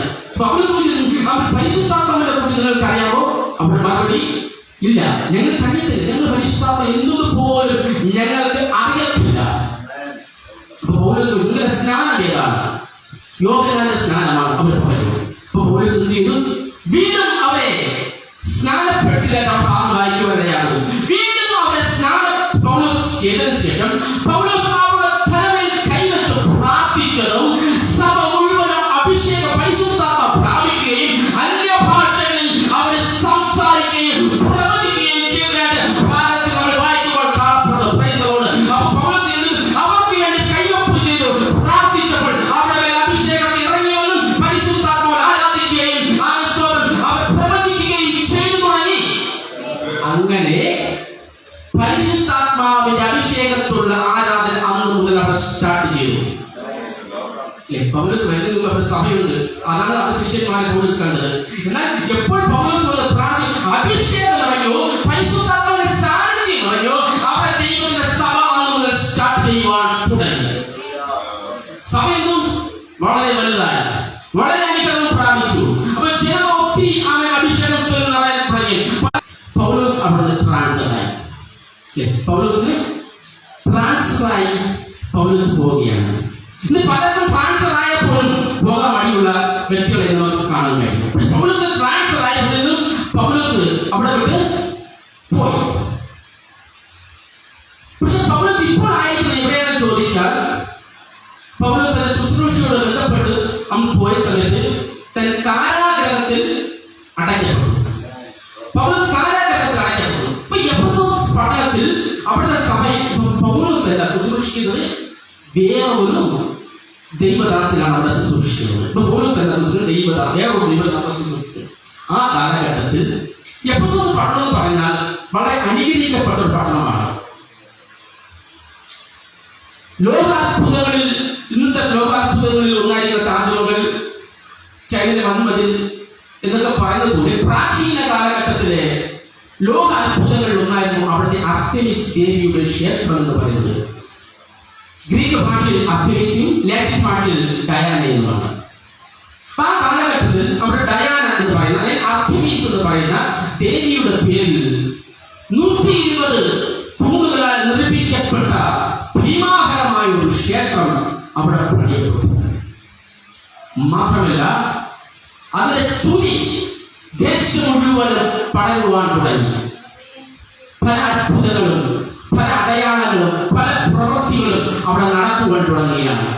പരിശുദ്ധാത്മാവിനെ കുറിച്ച് നിങ്ങൾക്ക് അറിയാമോ? അവിടെ മറുപടി ഇല്ല, ഞങ്ങൾക്ക് അറിയത്തില്ല. ഞങ്ങൾ പരിശുദ്ധാത്മ എന്തുകൊണ്ട് പോലും ഞങ്ങൾക്ക് അറിയത്തില്ല. നിങ്ങളുടെ സ്നാനം ഏതാണ്? യോഗ്യനായ സ്നാനമാണ് അവർ പറയുന്നത്. അപ്പൊ പോലീസ് എന്ത് ചെയ്തു? വീണ്ടും അവരെ സ്നാനപ്പെടുത്തിയിട്ട് ഭാഗം വായിക്കുവാനാണ്. വീണ്ടും അവരെ സ്നാനം പൗലോസ് ചെയ്തതിനു ശേഷം പൗലോസ് അവരുടെ തലയിൽ കൈവച്ച് പ്രാർത്ഥിച്ചതും സഭ മുഴുവനും അഭിഷേക പരിശുദ്ധാത്മ പ്രാപിക്കുകയും അന്യഭാഷകളിൽ അവർ സംസാരിക്കുകയും പ്രവചിക്കുകയും ചെയ്തതായിട്ട് ഭാരതത്തിൽ നമ്മൾ വായിക്കുമ്പോൾ കാണപ്പെടുന്നത്. അവർക്ക് വേണ്ടി കൈവപ്പ് ചെയ്തു പ്രാർത്ഥിച്ചപ്പോൾ അവരുടെ മേൽ അഭിഷേകം ഇറങ്ങി വന്നു. പരിശുദ്ധാത്മാവിൽ ആരാധിക്കുകയും അവർ പ്രവചിക്കുകയും ചെയ്തു തുടങ്ങി. അങ്ങനെ പരിശുദ്ധാത്മാവിന്റെ അഭിഷേകത്തിലുള്ള ആരാധന അന്ന് മുതൽ അവർ സ്റ്റാർട്ട് ചെയ്തു. പൗലോസ് വരുന്നതിന് മുമ്പ് സഭയുണ്ട്, അതാണ് അവർ ശിഷ്യന്മാരെ പൗലോസ് കണ്ടത്. എന്നാൽ എപ്പോൾ പൗലോസ് അഭിഷേകം ഇറങ്ങിയോ, പരിശുദ്ധാത്മാവിന്റെ സാന്നിധ്യം ഇറങ്ങിയോ, അവരുടെ ദൈവത്തിന്റെ സഭ അന്ന് മുതൽ സ്റ്റാർട്ട് ചെയ്യുവാൻ തുടങ്ങി. സഭയൊന്നും വളരെ വലുതായി, വളരെ അനുഗ്രഹം പ്രാപിച്ചു. അപ്പൊ ജനം ഒത്തിരി അവൻ അഭിഷേകത്തിൽ നിറയാൻ തുടങ്ങി. പൗലോസ് അവിടെ ട്രാൻസ്ഫറായി. പൗലോസിന് ട്രാൻസ്ഫറായി പൗലോസ് പോവുകയാണ്. ഇന്ന് പലർക്കും ട്രാൻസ്ഫർ ആയപ്പോഴും പോകാൻ വഴിയുള്ള വ്യക്തികളെ നമുക്ക് കാണാൻ കഴിയും. പൗലോസ് ട്രാൻസ്ഫർ ആയപ്പോഴും പൗലോസ് അവിടെ വിട്ട് പോയി. പക്ഷെ പൗലോസ് ഇപ്പോൾ ആയിരിക്കുന്നത് എവിടെയാണെന്ന് ചോദിച്ചാൽ, പൗലോസ് തന്റെ ശുശ്രൂഷയോട് ബന്ധപ്പെട്ട് അന്ന് പോയ സമയത്ത് തന്റെ കാരാഗ്രഹത്തിൽ അടയ്ക്കപ്പെട്ടു. പൗലോസ് കാരാഗ്രഹത്തിൽ അടയ്ക്കപ്പെട്ടു. ഇപ്പൊ എഫെസോസ് പട്ടണത്തിൽ അവിടുത്തെ സഭയിൽ പൗലോസ് അല്ല ശുശ്രൂഷിക്കുന്നത്, വേറൊരു ദൈവദാസനാണ് അവിടെ ശുശ്രൂഷിക്കുന്നത്. ഇപ്പൊ പൗലോസ് അല്ല ശുശ്രൂഷിക്കുന്നത്, വേറൊരു ദൈവദാസ ശുശ്രൂഷിക്കുന്നത്. ആ കാലഘട്ടത്തിൽ എഫെസോസ് പട്ടണം എന്ന് പറഞ്ഞാൽ വളരെ അനുഗ്രഹിക്കപ്പെട്ട ഒരു പട്ടണമാണ്. ലോകാത്ഭുതങ്ങളിൽ, ഇന്നത്തെ ലോകാത്ഭുതങ്ങളിൽ ഒന്നായിരിക്കുന്ന താജ്മഹൽ, ചൈനയിലെ വൻമതിൽ എന്നൊക്കെ പറയുന്നത് പോലെ പ്രാചീന കാലഘട്ടത്തിലെ ലോകാത്ഭുതങ്ങളിൽ ഒന്നായിരുന്നു അവിടുത്തെ അർതെമിസ് ദേവിയുടെ ക്ഷേത്രം എന്ന് പറയുന്നത്. ഗ്രീക്ക് ഭാഷയിൽ അർതെമിസും ലാറ്റിൻ ഭാഷയിൽ ഡയാന എന്നുമാണ്. ആ കാലഘട്ടത്തിൽ നമ്മുടെ ഡയാന എന്ന് പറയുന്ന, അല്ലെങ്കിൽ അർതെമിസ് എന്ന് പറയുന്ന ദേവിയുടെ പേരിൽ 120 തൂണുകളാൽ നിർമ്മിച്ച മാത്രമല്ല അതിന്റെ സ്തുതി ദേശം മുഴുവനും പടരുവാൻ തുടങ്ങി. പല അത്ഭുതങ്ങളും പല അടയാളങ്ങളും പല പ്രവൃത്തികളും അവിടെ നടക്കുവാൻ തുടങ്ങിയാണ്.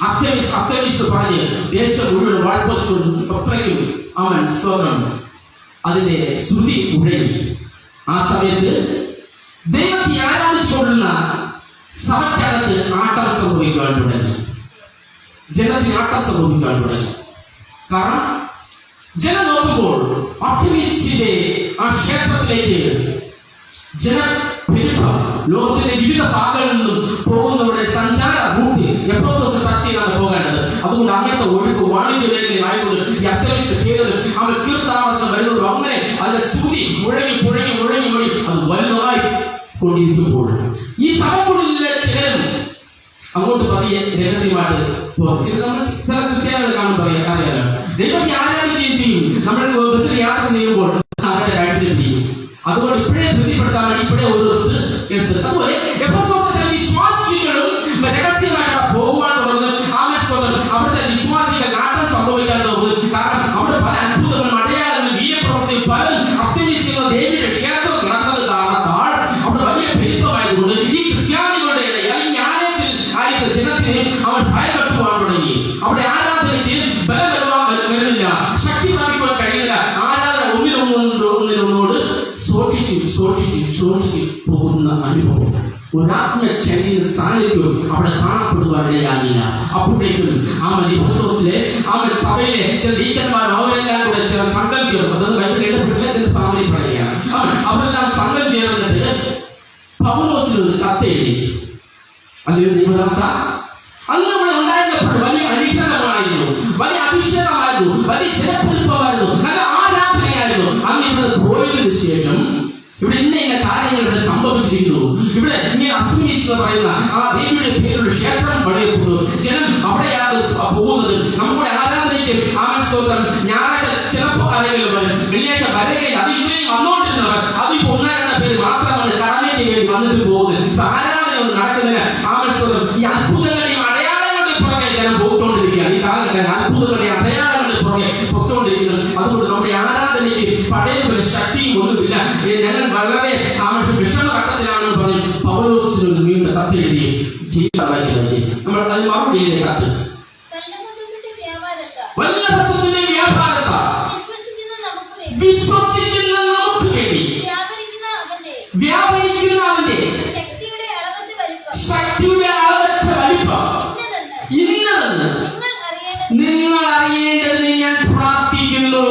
അത്യവിശ്വ പറഞ്ഞ് ദേശം മുഴുവൻ വാഴ്പത്രയും അവൻ സ്തോത്രം അതിന്റെ ശ്രുതി ഉഴങ്ങി. ആ സമയത്ത് ദൈവത്തെ ആരാധിച്ചുകൊള്ളുന്ന സഭയ്ക്കകത്ത് ആട്ടം സംഭവിക്കാൻ തുടങ്ങി. ജനത്തിന് ആട്ടം സംഭവിക്കാൻ തുടങ്ങി. കാരണം ജനം നോക്കുമ്പോൾ അർത്തിമിസിന്റെ ആ ക്ഷേത്രത്തിലേക്ക് ജനപ്പെരുപ്പം ലോകത്തിന്റെ വിവിധ ഭാഗങ്ങളിൽ നിന്നും പോകുന്നവരുടെ സഞ്ചാര റൂട്ട് എപ്പോസോസ് ടച്ച് ചെയ്താണ് പോകേണ്ടത്. അതുകൊണ്ട് അങ്ങനത്തെ ഒഴുക്ക് വാണിജ്യ മേഖലയിലായതുകൊണ്ട് ഈ അത്യാവശ്യ പേരുകൾ അവൻ തീർത്ഥാടനത്തിന് വരുന്നത് അങ്ങനെ അതിന്റെ സ്തുതി മുഴങ്ങി അത് വലുതായി കൊണ്ടിരിക്കുമ്പോൾ ഈ സഭക്കുള്ളിലെ ചിലരും അങ്ങോട്ട് പതിയെ രഹസ്യമായിട്ട് ചില ക്രിസ്ത്യാനികൾ കാണും അറിയാലോ ദൈവത്തെ ആരാധിക്കുകയും ചെയ്യും. നമ്മൾ ബസ്സിൽ യാത്ര ചെയ്യുമ്പോൾ അവരെ കഴുത്തിൽ പിടിക്കും. അതുകൊണ്ട് ഇപ്പോഴേ ധൃതിപ്പെടുത്താൻ വേണ്ടി ഇപ്പോഴേ ഓരോരുത്തർ എടുത്തത്. അതുപോലെ വിശ്വാസികളും രഹസ്യമായിട്ട് പോകുവാൻ തുടങ്ങുന്നത് അവിടുത്തെ വിശ്വാസികൾ നാട്ടം സംഭവിക്കാൻ തോന്നുന്നത്. കാരണം അവിടെ പല അത്ഭുതങ്ങളും അടയാളങ്ങളും വീര്യപ്രവർത്തിയും പല അത്യവിശ്വങ്ങളും ദേവിയുടെ ക്ഷേത്രം നടന്നത് കാരണത്താൽ അവിടെ വലിയ പെരുപ്പമായതുകൊണ്ട് ഈ ക്രിസ്ത്യാനികളുടെ അല്ലെങ്കിൽ ആലയത്തിൽ ജനത്തിന് അവൻ ഭയപ്പെട്ടുവാൻ തുടങ്ങി. അവിടെ ആരാധനയ്ക്ക് ബലം വരുന്നില്ല, ശക്തി പ്രാപിക്കുവാൻ കഴിയില്ല. ആരാധന ഒന്നിനൊന്നോട് സൂക്ഷിച്ച് പോകുന്ന അനുഭവം ഒരാത്മചൈതന്യ സാന്നിധ്യവും അവിടെ കാണപ്പെടുവാനിടയാകില്ല. അപ്പോഴേക്കും അവൻ എഫെസോസിലെ അവൻ സഭയിലെ ചില ലീഡർമാർ അവരെല്ലാം കൂടെ സംഘം ചേർന്നു. അതൊന്നും ബൈബിളിൽ എഴുതപ്പെട്ടില്ല, ഫാമിലി പറയുകയാണ്. അവരെല്ലാം സംഘം ചേർന്നിട്ട് പൗലോസിന് ഒരു കത്തെഴുതി. അതൊരു ദൈവദാസ അന്ന് ഇവിടെ ഉണ്ടായിരുന്നപ്പോൾ വലിയ അനുഗ്രഹമായിരുന്നു, വലിയ അഭിഷേകമായിരുന്നു, വലിയ ജനപ്പെരുപ്പമായിരുന്നു, നല്ല ആരാധനയായിരുന്നു. അന്ന് ഇവിടെ പോയതിനു ശേഷം ഇവിടെ ഇന്ന കാര്യങ്ങൾ ഇവിടെ സംഭവിച്ചിരിക്കുന്നു. ഇവിടെ ഇങ്ങനെ അർത്തിമിസ് പറയുന്ന ആ ദേവിയുടെ പേരിലുള്ള ക്ഷേത്രം പണിയപ്പെട്ടു. ജനം അവിടെയാണ് പോകുന്നത്. നമ്മുടെ ആരാധനയ്ക്ക് ആമസ്തോത്രം ഞായറാഴ്ച ചിലപ്പോൾ ആരെങ്കിലും വരും, വെള്ളിയാഴ്ച വരകയിൽ അത് ഇത്രയും വന്നോണ്ടിരുന്നവർ അതിപ്പോ ഒന്നായിരുന്ന പേര് മാത്രമാണ് കടമയ്ക്ക് വേണ്ടി വന്നിട്ട് പോകുന്നത്. ഇപ്പൊ ആരാധന ഒന്നും നടക്കുന്നില്ല. ആമസ്തോത്രം ഈ അത്ഭുതങ്ങളുടെയും അടയാളങ്ങളുടെ പുറകെ ജനം പോയിക്കൊണ്ടിരിക്കുകയാണ്. ഈ കാലഘട്ടം അത്ഭുതങ്ങളുടെയും അടയാളങ്ങളുടെ പുറകെ പൊയ്ക്കൊണ്ടിരിക്കുന്നത്. അതുകൊണ്ട് നമ്മുടെ ആരാധനയ്ക്ക് പഴയപോലെ ശക്തിയും ഒന്നുമില്ല. ഞങ്ങൾ വളരെ വിഷമഘട്ടത്തിലാണെന്ന് പറഞ്ഞ് പൗലോസിന് വീണ്ടും കത്തെഴുതി ജീവിതമാക്കി. നമ്മൾ അതിന് മറുപടി കത്ത് വിശ്വസിക്കുന്ന നമുക്ക് വേണ്ടി വ്യാപരിക്കുന്ന അവന്റെ ശക്തിയുടെ അളവറ്റ വലിപ്പം ഇന്നതെന്ന് നിങ്ങൾ അറിയേണ്ടതിന് ഞാൻ പ്രാർത്ഥിക്കുന്നു.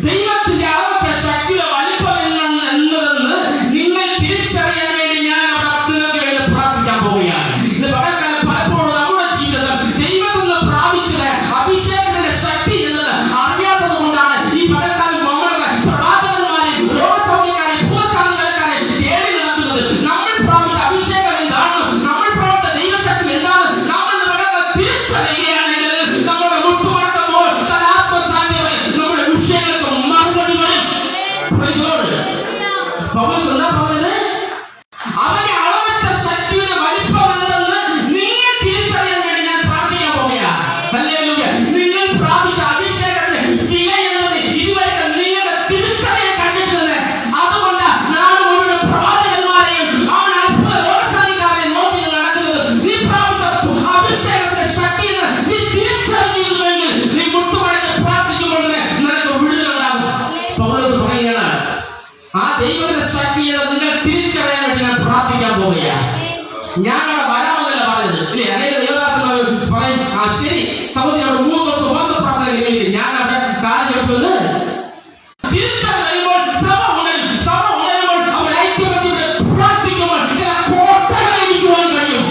ദൈവത്തിന്റെ അളവറ്റ ശക്തിയുടെ വലിപ്പം എന്നതെന്ന് നിങ്ങൾ തിരിച്ചറിയാൻ വേണ്ടി ഞാൻ അവിടെ വേണ്ടി പ്രാർത്ഥിക്കാൻ പോവുകയാണ്. ഇത് പകൽക്കാലം പലപ്പോഴും നമ്മുടെ ജീവിതത്തിൽ ദൈവത്തിൽ നിന്ന് പ്രാപിച്ച അഭിഷേകത്തിന്റെ ശക്തി എന്നത് അറിയാത്തത് കൊണ്ടാണ് ഈ പകൽക്കാലം നമ്മളുടെ പ്രവാചകന്മാരെ രോഗസൗഖ്യക്കാരെ ഭൂശാന്തികളെ തേടി നടക്കുന്നത്. നമ്മൾ പ്രാപിച്ച അഭിഷേകം എന്താണ്, നമ്മൾ പ്രാപിച്ച ദൈവശക്തി എന്താണ് നമ്മൾ തിരിച്ചറിയുകയാണെങ്കിൽ നമ്മുടെ മുട്ടുമടക്കുമ്പോൾ ആത്മസാന്നിധ്യം നമ്മുടെ വിഷയങ്ങൾക്ക് മറുപടി വരും. പൗലോസ് എന്താ പറഞ്ഞത്? അവന്റെ അളവറ്റ ശക്തിയുടെ വലിപ്പം എന്തെന്ന് നിങ്ങൾ തിരിച്ചറിയാൻ വേണ്ടി ഞാൻ പ്രാർത്ഥിക്കാൻ പോവുകയാണ്. ഹല്ലേലൂയ. നിങ്ങൾ പ്രാപിച്ച അഭിഷേകത്തിന്റെ വില എന്നത് ഇതുവരെ നിങ്ങളുടെ തിരിച്ചറിയാൻ കഴിഞ്ഞിട്ടില്ല. അതുകൊണ്ട് നാളെ മുഴുവൻ പ്രവാചകന്മാരെയും അവൻ അത്ഭുത രോഗശാലിക്കാരെയും നോക്കി നടക്കുന്നത്. നീ പ്രാപിച്ച അഭിഷേകത്തിന്റെ ശക്തി നീ തിരിച്ചറിയുന്നുവെങ്കിൽ നീ മുട്ടുമടക്കി പ്രാർത്ഥിക്കുമ്പോൾ നിനക്ക് വിടുതലുണ്ടാകും. പൗലോസ് പറയുകയാണ് ആ ദൈവത്തിന്റെ ശക്തിയെ നിങ്ങൾ തിരിച്ചറിയാൻ വേണ്ടി ഞാൻ പ്രാർത്ഥിക്കാൻ പോവുകയാണ്. ഞാൻ അവിടെ വരാമെന്നല്ല പറഞ്ഞത് ഇല്ലേ? അനേക ദേവദാസന്മാർ പറയും ആ ശരി സഹോദരി അവിടെ 3 ദിവസം ഉപവാസ പ്രാർത്ഥന കഴിഞ്ഞിട്ട് ഞാൻ അവിടെ കാര്യം എടുക്കുന്നത് തിരിച്ചറിയുമ്പോൾ സഭ ഉണരുമ്പോൾ അവർ ഐക്യമത്യത്തിൽ പ്രാർത്ഥിക്കുമ്പോൾ ചില കോട്ടകളിരിക്കുവാൻ കഴിയും,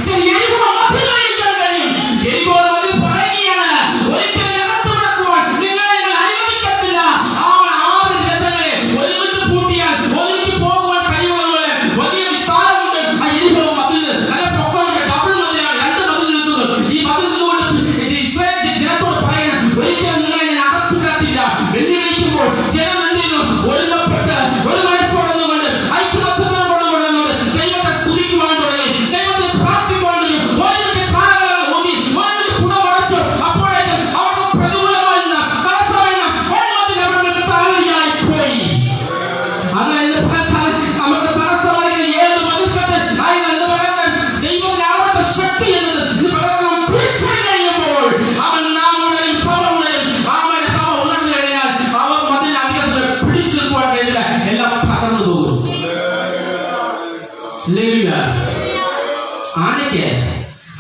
ചില എരികോ മധ്യമായിരിക്കാൻ കഴിയും. എരികോ മതി പറയുകയാണ് ഒരിക്കലും അകത്ത് നടക്കുവാൻ നിങ്ങളെ അനുവദിക്കത്തില്ല. ആ 6 രഥങ്ങളെ ഒരുമിച്ച് പൂട്ടിയാൽ ഒരുമിച്ച് പോകുവാൻ കഴിയുന്നതുപോലെ വലിയ വിസ്താരമുണ്ട്. ആ എരികോ മതിൽ നല്ല പൊക്കമുണ്ട്, ഡബിൾ മതിലാണ്, 2 മതിൽ നിൽക്കുന്നത്. ഈ മതിൽ നിന്നുകൊണ്ട് ഇസ്രായേൽ ജനത്തോട് പറയാൻ ഒരിക്കലും നിങ്ങളെ ഞാൻ അകത്ത് കിടത്തില്ല. വെല്ലുവിളിക്കുമ്പോൾ ജനം എന്തെങ്കിലും ഒരുമപ്പെട്ട് ഒരു മനസ്സോടുന്നുകൊണ്ട് ഐക്യമത്യത്തോടുകൊണ്ട് ദൈവത്തെ സ്തുതിക്കുവാൻ തുടങ്ങി, ദൈവത്തെ പ്രാർത്ഥിക്കുവാൻ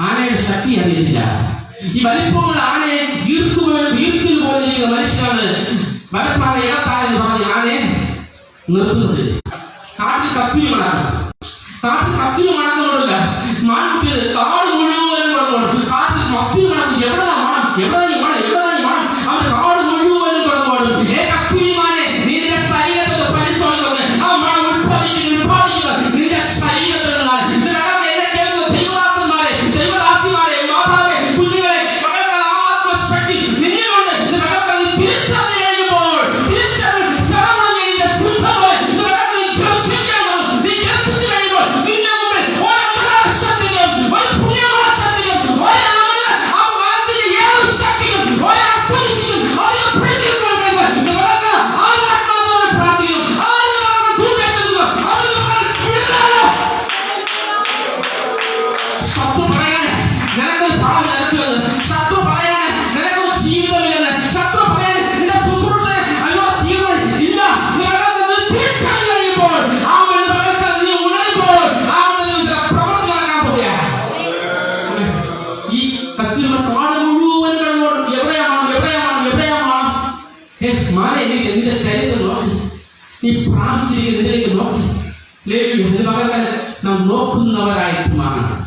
ആനയുടെ ശക്തി അറിയത്തില്ല. ഈ വലിപ്പമുള്ള ആനയെ വീർക്കിൽ പോലിരിക്കുന്ന മനുഷ്യനാണ് വലത്താഴെ ഇടത്താഴെന്ന് പറഞ്ഞ് ആനയെ നിർത്തുന്നത്. കാട്ടിൽ കസ്തൂരി മണക്കുകൊണ്ടില്ല മാൻകുട്ടിയത് കാട് മുഴുവൻ കൊണ്ടുപോകും. കാട്ടിൽ കസ്തൂരി മണക്ക് എവിടെ അവന്റെ കാട് മുഴുവൻ കൊണ്ടുപോകും. കസ്തൂരി മാനെ നിന്റെ ശരീരത്തിൽ പരിശോധിക്കുന്നത് ആ മണം ഉത്പാദിക്കുക നിന്റെ ശരീരത്തിൽ ദൈവദാസിമാരെ മാതാവേ കുഞ്ഞുങ്ങളെ മകൾക്ക് ആത്മശക്തി നിന്നുകൊണ്ട് തിരിച്ചറിഞ്ഞു കഴിയുമ്പോൾ നിന്റെ ശരീരം നോക്കി നീ പ്രാപിച്ചിരിക്കുന്നതിലേക്ക് നോക്കി നാം നോക്കുന്നവരായിട്ട് മാറണം.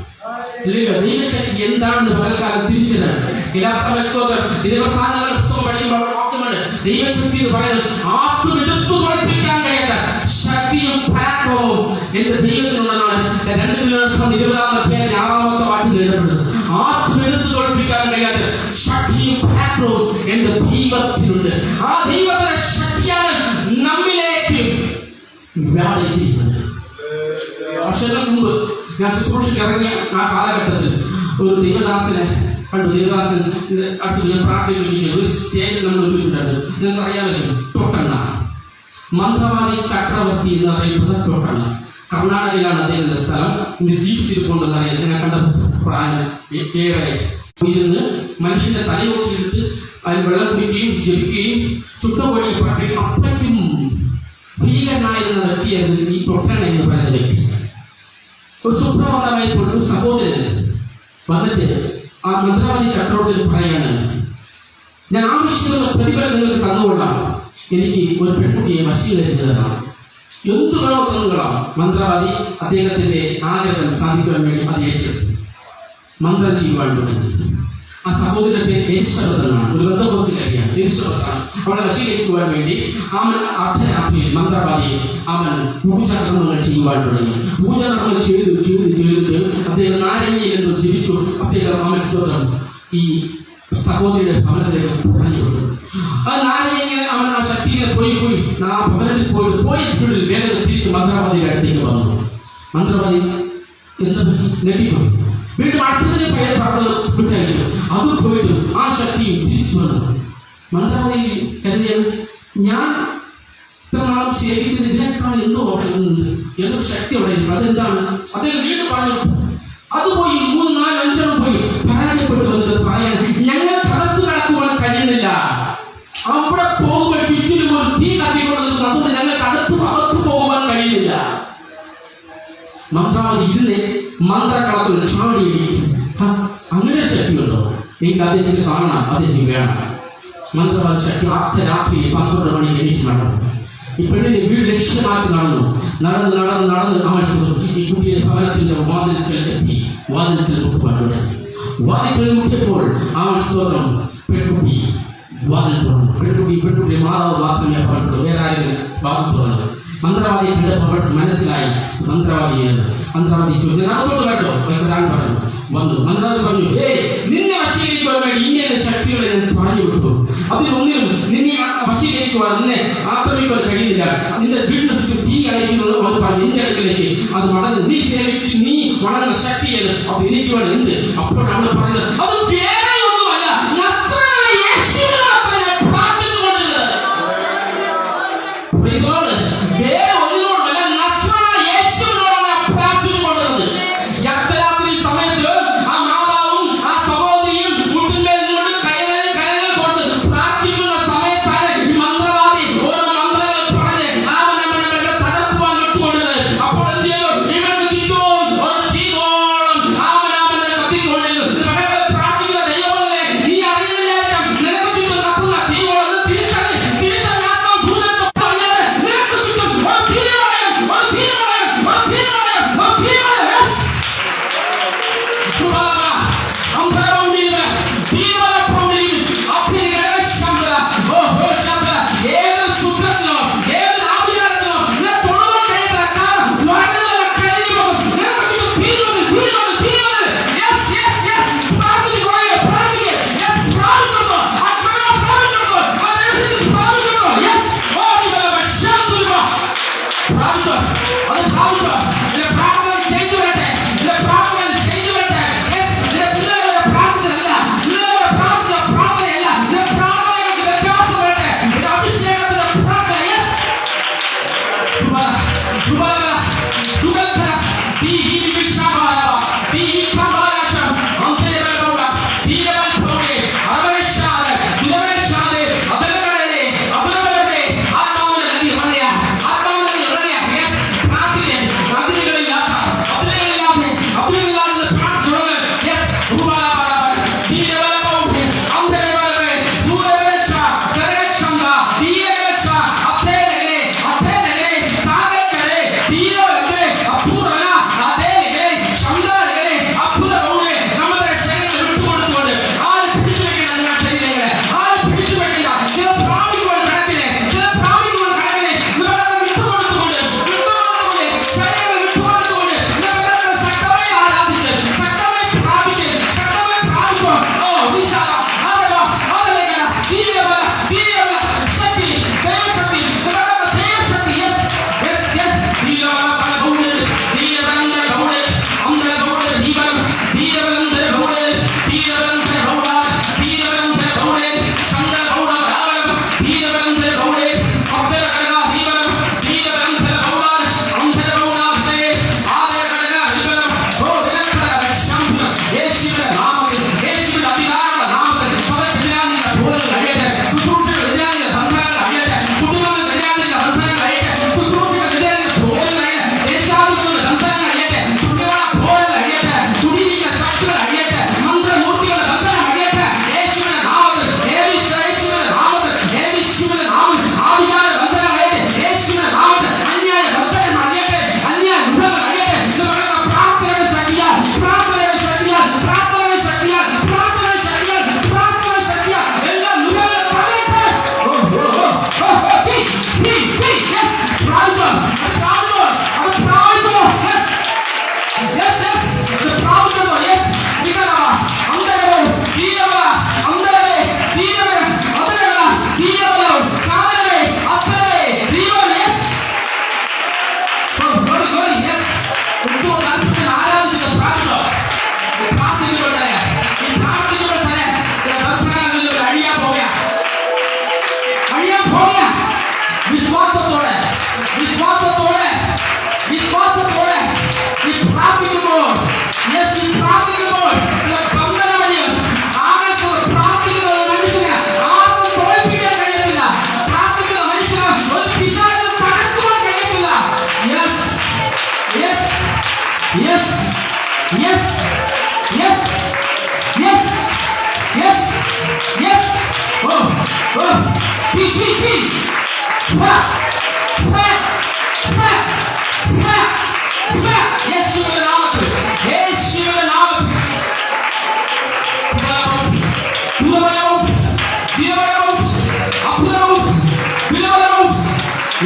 ദൈവശക്തി എന്താണെന്ന് പകൽക്കാലം തിരിച്ചത് ദൈവശക്തി എന്ന് പറയുന്നത് ആർക്കും എടുത്തു തോൽപ്പിക്കാൻ കഴിയാത്ത ശക്തിയും പരാക്രമവും എന്റെ ദൈവത്തിനുള്ളതാണ്. 2-20 വാക്യത്തിൽ ഇടപെടുന്നത് ആർക്കും എടുത്തു തോൽപ്പിക്കാൻ കഴിയാത്ത ശക്തിയും പരാക്രമവും എന്റെ ദൈവത്തിനുണ്ട്. ആ ദൈവത്തിന്റെ ശക്തിയാണ് നമ്മിലേക്ക് വ്യാപിച്ചിരിക്കുന്നത്. വർഷങ്ങൾക്ക് മുമ്പ് ഞാൻ ശുശ്രൂഷയ്ക്ക് ഇറങ്ങിയ ആ കാലഘട്ടത്തിൽ ഒരു ദൈവദാസനെ കണ്ടു. ദൈവദാസൻ അടുത്ത് ഞാൻ പ്രാർത്ഥിക്കുകയും ഒരു സ്റ്റേജിൽ നമ്മൾ ഒരുമിച്ചിട്ടുണ്ട്. നിങ്ങൾക്ക് അറിയാമല്ലോ, തൊട്ടണ്ണ മന്ത്രവാദി ചക്രവർത്തി എന്ന് അറിയപ്പെടുന്ന തൊട്ടണ്ണ കർണാടകയിലാണ് അദ്ദേഹത്തിന്റെ സ്ഥലം. ഇന്ന് ജീവിച്ചിരിപ്പുണ്ടെന്ന് അറിയാം. ഞാൻ കണ്ട പ്രായം ഏറെ ഇരുന്ന് മനുഷ്യന്റെ തലയോട്ടിയെടുത്ത് അതിൽ വെള്ളം കുടിക്കുകയും ജപിക്കുകയും ചുട്ടപൊഴി പറയുകയും അപ്പയ്ക്കും ഭീകരനായിരുന്ന വ്യക്തിയായിരുന്നു ഈ തൊട്ടണ്ണ എന്ന് പറയുന്ന വ്യക്തി. ഒരു സുപ്രഭാതമായപ്പോൾ ഒരു സഹോദരൻ വന്നിട്ട് ആ മന്ത്രവാദി ചക്രവർത്തി പറയാണ്, ഞാൻ ആവശ്യമുള്ള പ്രതിഫലം നിങ്ങൾക്ക് തന്നുകൊള്ളാം, എനിക്ക് ഒരു പെൺകുട്ടിയെ വശീകരിച്ചു തരണം. എന്തു വേണോ തന്നുകൊള്ളാം. മന്ത്രവാദി അദ്ദേഹത്തിന്റെ ആഗ്രഹം സാധിക്കുവാൻ വേണ്ടി അത് ഏറ്റെടുത്തു. മന്ത്രം ചെയ്യുവാൻ തുടങ്ങി. ആ സഹോദരന്റെ പേര് എലിസബത്ത് എന്നാണ്. ഒരു ബന്ധകോസിലാണ് എലിസബത്താണ്. അവളെ വശീകരിക്കുവാൻ വേണ്ടി അവൻ അർദ്ധരാത്രിയിൽ മന്ത്രവാദിയെ അവൻ പൂജാകർമ്മങ്ങൾ ചെയ്യുവാൻ തുടങ്ങി. പൂജാകർമ്മങ്ങൾ ചെയ്തിട്ട് അദ്ദേഹം നാരങ്ങയിൽ എന്തോ ജപിച്ചു. അദ്ദേഹം അമസ്തോത്രം ഈ സഹോദരിയുടെ ഭവനത്തിലേക്ക് പറഞ്ഞു കൊടുത്തു. ആ നാരങ്ങ അവൻ ആ ശക്തിയെ പോയി ആ ഭവനത്തിൽ പോയ സ്പീഡിൽ വേഗം തിരിച്ച് മന്ത്രവാദിയുടെ അടുത്തേക്ക് വന്നു. മന്ത്രവാദി എന്താ നെട്ടിപ്പോയി. വീണ്ടും അടുത്തതിനെ പറഞ്ഞത് വിട്ടയച്ചു. അത് പോയിട്ട് ആ ശക്തിയും തിരിച്ചു വന്നു. മന്ത്രവാദി കരുതിയാണ്, ഞാൻ ഇത്ര നാളും സേവിക്കുന്നത് ഇതിനേക്കാൾ എന്തോ അവിടെ എന്തൊരു ശക്തി അവിടെ ഉണ്ട്. അതെന്താണ്? അദ്ദേഹം വീണ്ടും പറഞ്ഞു. അത് പോയി 3, 4, 5 പോയി പരാജയപ്പെട്ടു വന്നത് പറയാൻ ഞങ്ങൾക്ക് അകത്ത് കടക്കുവാൻ കഴിയുന്നില്ല. അവിടെ പോകുമ്പോൾ ചുറ്റിലും ഒരു തീ കത്തിക്കൊണ്ടത് അതുകൊണ്ട് ഞങ്ങൾക്ക് അകത്ത് പോകുവാൻ കഴിയുന്നില്ല. മന്ത്രവാദി ഇരുന്ന് മന്ത്രക്കളത്തിൽ ചാടിയിരിക്കും. അങ്ങനെ ശക്തിയുണ്ടോ? എനിക്ക് അതെനിക്ക് കാണണം, അതെനിക്ക് വേണം. മന്ത്രവാദി ശക്തി അർദ്ധരാത്രി 12 മണി എനിക്ക് നടന്നു. ഈ പെണ്ണിനെ വീട് ലക്ഷ്യമാക്കി നടന്ന് ആവശ്യം ഈ കുട്ടിയുടെ ഭവനത്തിന്റെ വാതിൽക്കൽ മുട്ടുവാൻ തുടങ്ങി. വാതിൽക്കൽ മുട്ടിയപ്പോൾ ആവശ്യം പെൺകുട്ടി വാതിൽ തുറന്നു. പെൺകുട്ടി മാതാവ് മാത്രമേ പറഞ്ഞുള്ളൂ, വേറെ ആരും വാതിൽ തുറന്നു. മന്ത്രവാദിയെ കണ്ടപ്പോൾ മനസ്സിലായി മന്ത്രവാദി ചോദിച്ചു, അതുകൊണ്ട് കേട്ടോ വരാൻ പറഞ്ഞു. വന്നു മന്ത്രവാദി പറഞ്ഞു, നിന്നെ വശീകരിക്കുവാൻ വേണ്ടി ഇങ്ങനെ ശക്തികളെ ഞാൻ പറഞ്ഞു കൊടുത്തു. അതിലൊന്നിനും നിന്നെ വശീകരിക്കുവാൻ, നിന്നെ ആക്രമിക്കുവാൻ കഴിയുന്നില്ല. നിന്റെ വീടിന് ചുറ്റും തീ അയക്കുന്നത് അവർ പറഞ്ഞു എന്റെ അടുക്കലേക്ക് അത് വളർന്ന് നീ വളർന്ന ശക്തിയത് അപ്പൊ എനിക്ക് വേണം എന്ത്? അപ്പോൾ അവിടെ പറയുന്നത് അത് വേറെയൊന്നുമല്ല, അപ്പോൾ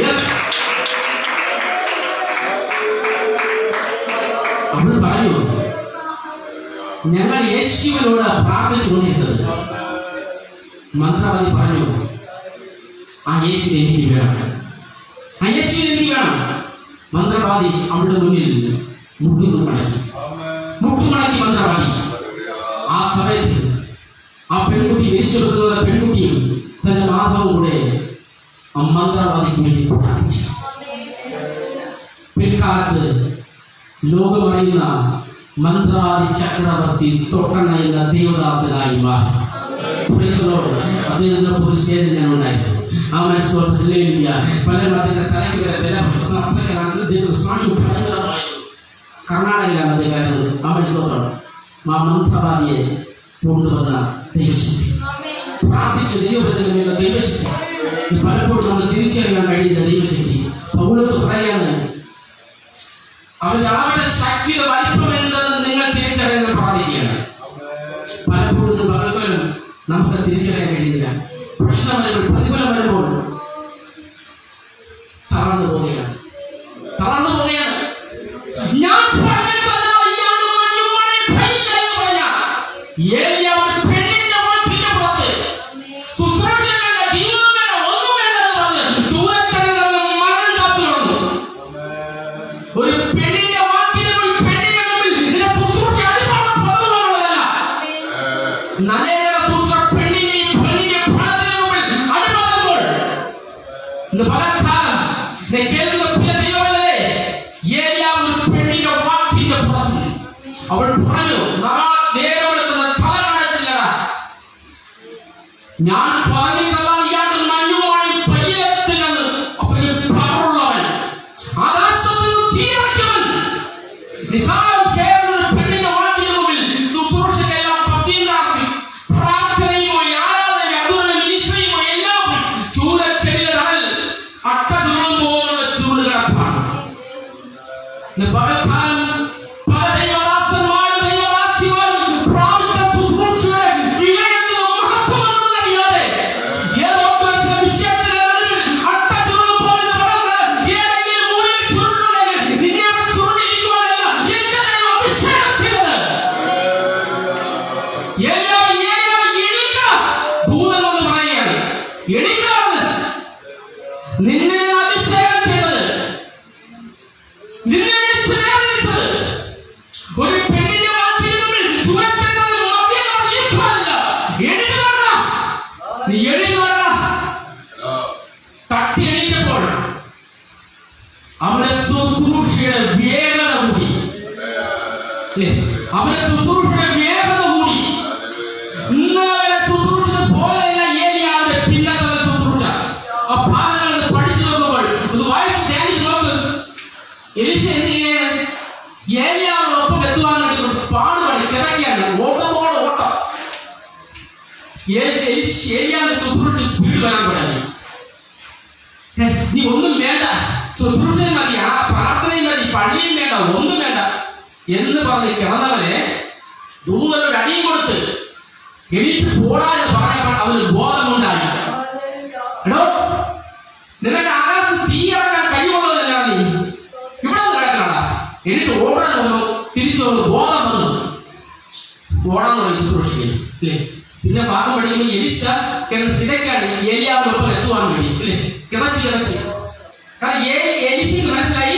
യെസ്, അവൾ പറഞ്ഞു, ഞങ്ങൾ യേശുവിനോട് പ്രാർത്ഥിച്ചുകൊണ്ടിരുന്നത്. മന്ത്രവാദി പറഞ്ഞു, ആ യേശുവിനെ എനിക്ക് വേണം, ആ യേശുവിനെ എനിക്ക് വേണം. മന്ത്രവാദി അവളുടെ മുന്നിൽ മുട്ടുമടക്കി മന്ത്രവാദി. ആ സമയത്ത് ആ പെൺകുട്ടി, യേശുവിനുള്ള പെൺകുട്ടിയും തന്റെ മാതാവും കൂടെ ആ മന്ത്രവാദിക്ക് വേണ്ടി പ്രാർത്ഥിച്ചു. പിൽക്കാലത്ത് ലോകമറിയുന്ന മന്ത്രവാദി ചക്രവർത്തി തൊട്ടണ എന്ന ദേവദാസനായി മാറി. അദ്ദേഹത്തിന്റെ ഒരു സ്റ്റേജിൽ ഞാൻ ഉണ്ടായിരുന്നു. ആ മനസ്സിലെ പലരും അദ്ദേഹത്തെ തലയ്ക്ക് വരെ കർണാടകയിലാണ് അദ്ദേഹം. ആ മനസ്സിലോട്ട് ആ മന്ത്രവാദിയെ കൊണ്ടുവന്ന ദൈവശക്തി, പ്രാർത്ഥിച്ച ദൈവബന്ധങ്ങളിലുള്ള ദൈവശക്തി, പലപ്പോഴും നമ്മൾ തിരിച്ചറിയാൻ കഴിയുന്ന ദൈവശക്തി. പൗലോസ് പറയാണ്, അവരുടെ ശക്തിയുടെ വലിപ്പം എന്തെന്ന് നിങ്ങൾ തിരിച്ചറിയാൻ പ്രാർത്ഥിക്കുകയാണ്. പലപ്പോഴും പലപ്പോഴും നമുക്ക് തിരിച്ചറിയാൻ കഴിയുന്നില്ല. പ്രശ്നം വരുമ്പോൾ, പ്രതിഫലം വരുമ്പോൾ തളർന്നു പോവുകയാണ്. ഞാൻ അവൾ പറഞ്ഞു, ഞാൻ പറഞ്ഞിട്ടുള്ള ഇയാളുടെ മഞ്ഞുമായി പയ്യത്തിലെന്ന്. അപ്പൊ പവറുള്ളവൻ, ആകാശത്തിൽ തീർക്കവൻ, പെണ്ണിന്റെ വാക്കിന് മുമ്പിൽ ശുശ്രൂഷയെല്ലാം പത്തിയുണ്ടാക്കി പ്രാർത്ഥനയുമായി ആരാധന അതുപോലെ ഈശ്വരയുമായി എല്ലാം ചൂരച്ചെടികൾ അട്ട ചുരുളുമ്പോൾ ചുരുള് കിടപ്പാണ്. നിന്നെ അഭിഷേകം ചെയ്തത്, നിന്നെ ഒരു പെണ്ണിന്റെ വാക്കിന് മുമ്പിൽ നീ എഴുതുക. തട്ടി എണീറ്റപ്പോൾ അവരുടെ ശുശ്രൂഷയുടെ വേഗത കൂടി, അവരുടെ ശുശ്രൂഷയുടെ വേഗത കൂടി. ഇന്നലെ ശുശ്രൂഷ പോലെയല്ല ഏലിയാവിന്റെ പിന്നത്തെ ശുശ്രൂഷ. ആ ഭാഗങ്ങൾ പഠിച്ചു നോക്കുമ്പോൾ ഇത് വായിച്ച് ധ്യാനിച്ചു നോക്ക്. എലിശ എന്തിനാണ് ഏലിയാവിനൊപ്പം എത്തുവാൻ വേണ്ടി പാടുപടി കിടക്കുകയാണ്, ഓട്ടത്തോടെ ഓട്ടം. ഏലിയാവിന്റെ ശുശ്രൂഷ സ്പീഡ് വരാൻ തുടങ്ങി. നീ ഒന്നും വേണ്ട, ശുശ്രൂഷ മതി, ആ പ്രാർത്ഥനയും മതി, പള്ളിയും വേണ്ട, ഒന്നും വേണ്ട എന്ന് പറഞ്ഞ് കിടന്നവരെ ദൂതരുടെ അടിയും കൊടുത്ത് എണീറ്റ് പോടാതെ പറയാൻ അവന് ബോധമുണ്ടായി. എടോ, നിനക്ക് ആകാശം തീയിറക്കാൻ കഴിവുള്ളതല്ല, നീ ഇവിടെ കിടക്കണടാ. എന്നിട്ട് ഓടാൻ വന്നു, തിരിച്ചോട് ബോധം വന്നു, ഓടാൻ തുടങ്ങി ശുശ്രൂഷിക്കും അല്ലേ. പിന്നെ ഭാഗം പഠിക്കുമ്പോൾ എലിശ കിടക്കാണ് ഏലിയാവിനൊപ്പം എത്തുവാൻ വേണ്ടി അല്ലേ, കിടച്ച്. കാരണം എലിശയ്ക്ക് മനസ്സിലായി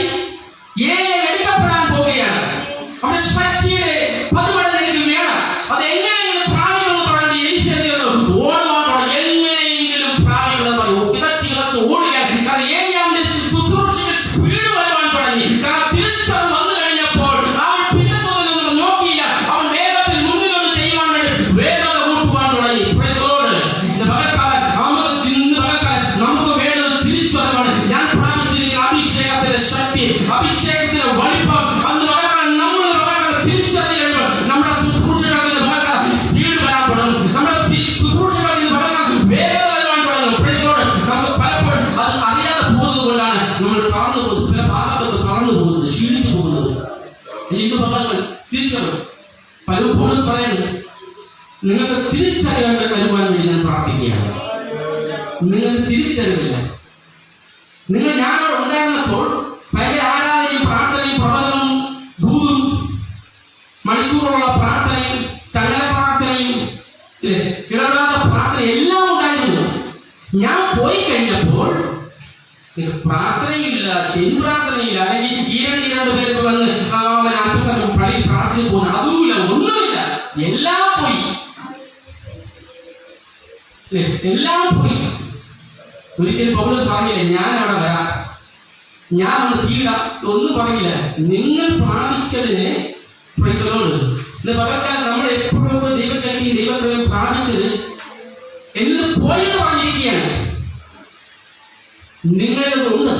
ഏലിയ എടുക്കപ്പെടാൻ പോവുകയാണ്. അവന്റെ ശക്തിയുടെ പതിമടങ്ങ് എനിക്ക് വേണം. അത് എങ്ങനെയെങ്കിലും പ്രാപിക്കണം പറഞ്ഞ് എലിശ ഓടുവാൻ എങ്ങനെയെങ്കിലും പ്രാപിക്കണം പറയും. കിടച്ച് ഓടുകയാണ്. കാരണം ഏലിയാവിന്റെ ശുശ്രൂഷയ്ക്ക് സ്പീഡ് വരുവാൻ തുടങ്ങി. കാരണം തിരിച്ചത് വന്നു കഴിഞ്ഞപ്പോൾ അവൻ പിന്നെ പോലും നോക്കിയില്ല. അവൻ വേഗത്തിൽ മുന്നിലൊന്ന് ചെയ്യുവാൻ വേണ്ടി വേഗത കൂട്ടുവാൻ തുടങ്ങി. നമുക്ക് വേണ്ടത് തിരിച്ചറിവാണ്. ഞാൻ പ്രാപിച്ചിരിക്കുന്ന അഭിഷേകത്തിന്റെ ശക്തി, അഭിഷേകത്തിന്റെ വലിപ്പം അന്ന് നമ്മൾ തിരിച്ചറിയുമ്പോൾ നമ്മുടെ ശുശ്രൂഷകളിൽ സ്പീഡ് വരാൻ തുടങ്ങും. നമ്മുടെ ശുശ്രൂഷകളിൽ വേഗത വരുവാൻ തുടങ്ങും. നമുക്ക് പലപ്പോഴും അത് അറിയാതെ പോകുന്നത് കൊണ്ടാണ് നമ്മൾ തളർന്നു പോകുന്നത്, പല ഭാഗത്തൊക്കെ തളർന്നു പോകുന്നത്, ക്ഷീണിച്ചു പോകുന്നത്. ഇന്ന് പകൽ തിരിച്ചറിവ് പലരും പോലീസ് പറയുന്നു, നിങ്ങൾക്ക് തിരിച്ചറിയാൻ വരുവാൻ വേണ്ടി ഞാൻ പ്രാർത്ഥിക്കുകയാണ്. നിങ്ങൾക്ക് തിരിച്ചറിവില്ല, നിങ്ങൾ പ്രാർത്ഥനയില്ല, ചെറുപ്രാർത്ഥനയില്ല, അല്ലെങ്കിൽ ഈരണ്ട് പേർക്ക് വന്ന് അവൻ അല്പസമയം പള്ളി പ്രാർത്ഥിച്ചു പോകുന്ന അതുമില്ല, ഒന്നുമില്ല, എല്ലാം പോയി, എല്ലാം പോയി. ഒരിക്കലും പൗലോസ് പറഞ്ഞില്ല ഞാൻ അവിടെ വരാം, ഞാൻ ഒന്ന് തീരാം, ഒന്നും പറയില്ല. നിങ്ങൾ പ്രാപിച്ചതിനെ പകർത്താൻ നമ്മൾ എപ്പോഴും ദൈവശക്തി ദൈവക്രമം പ്രാപിച്ചത് എന്ന് പോയെന്ന് പറഞ്ഞിരിക്കുകയാണ്. നിങ്ങളതുണ്ട്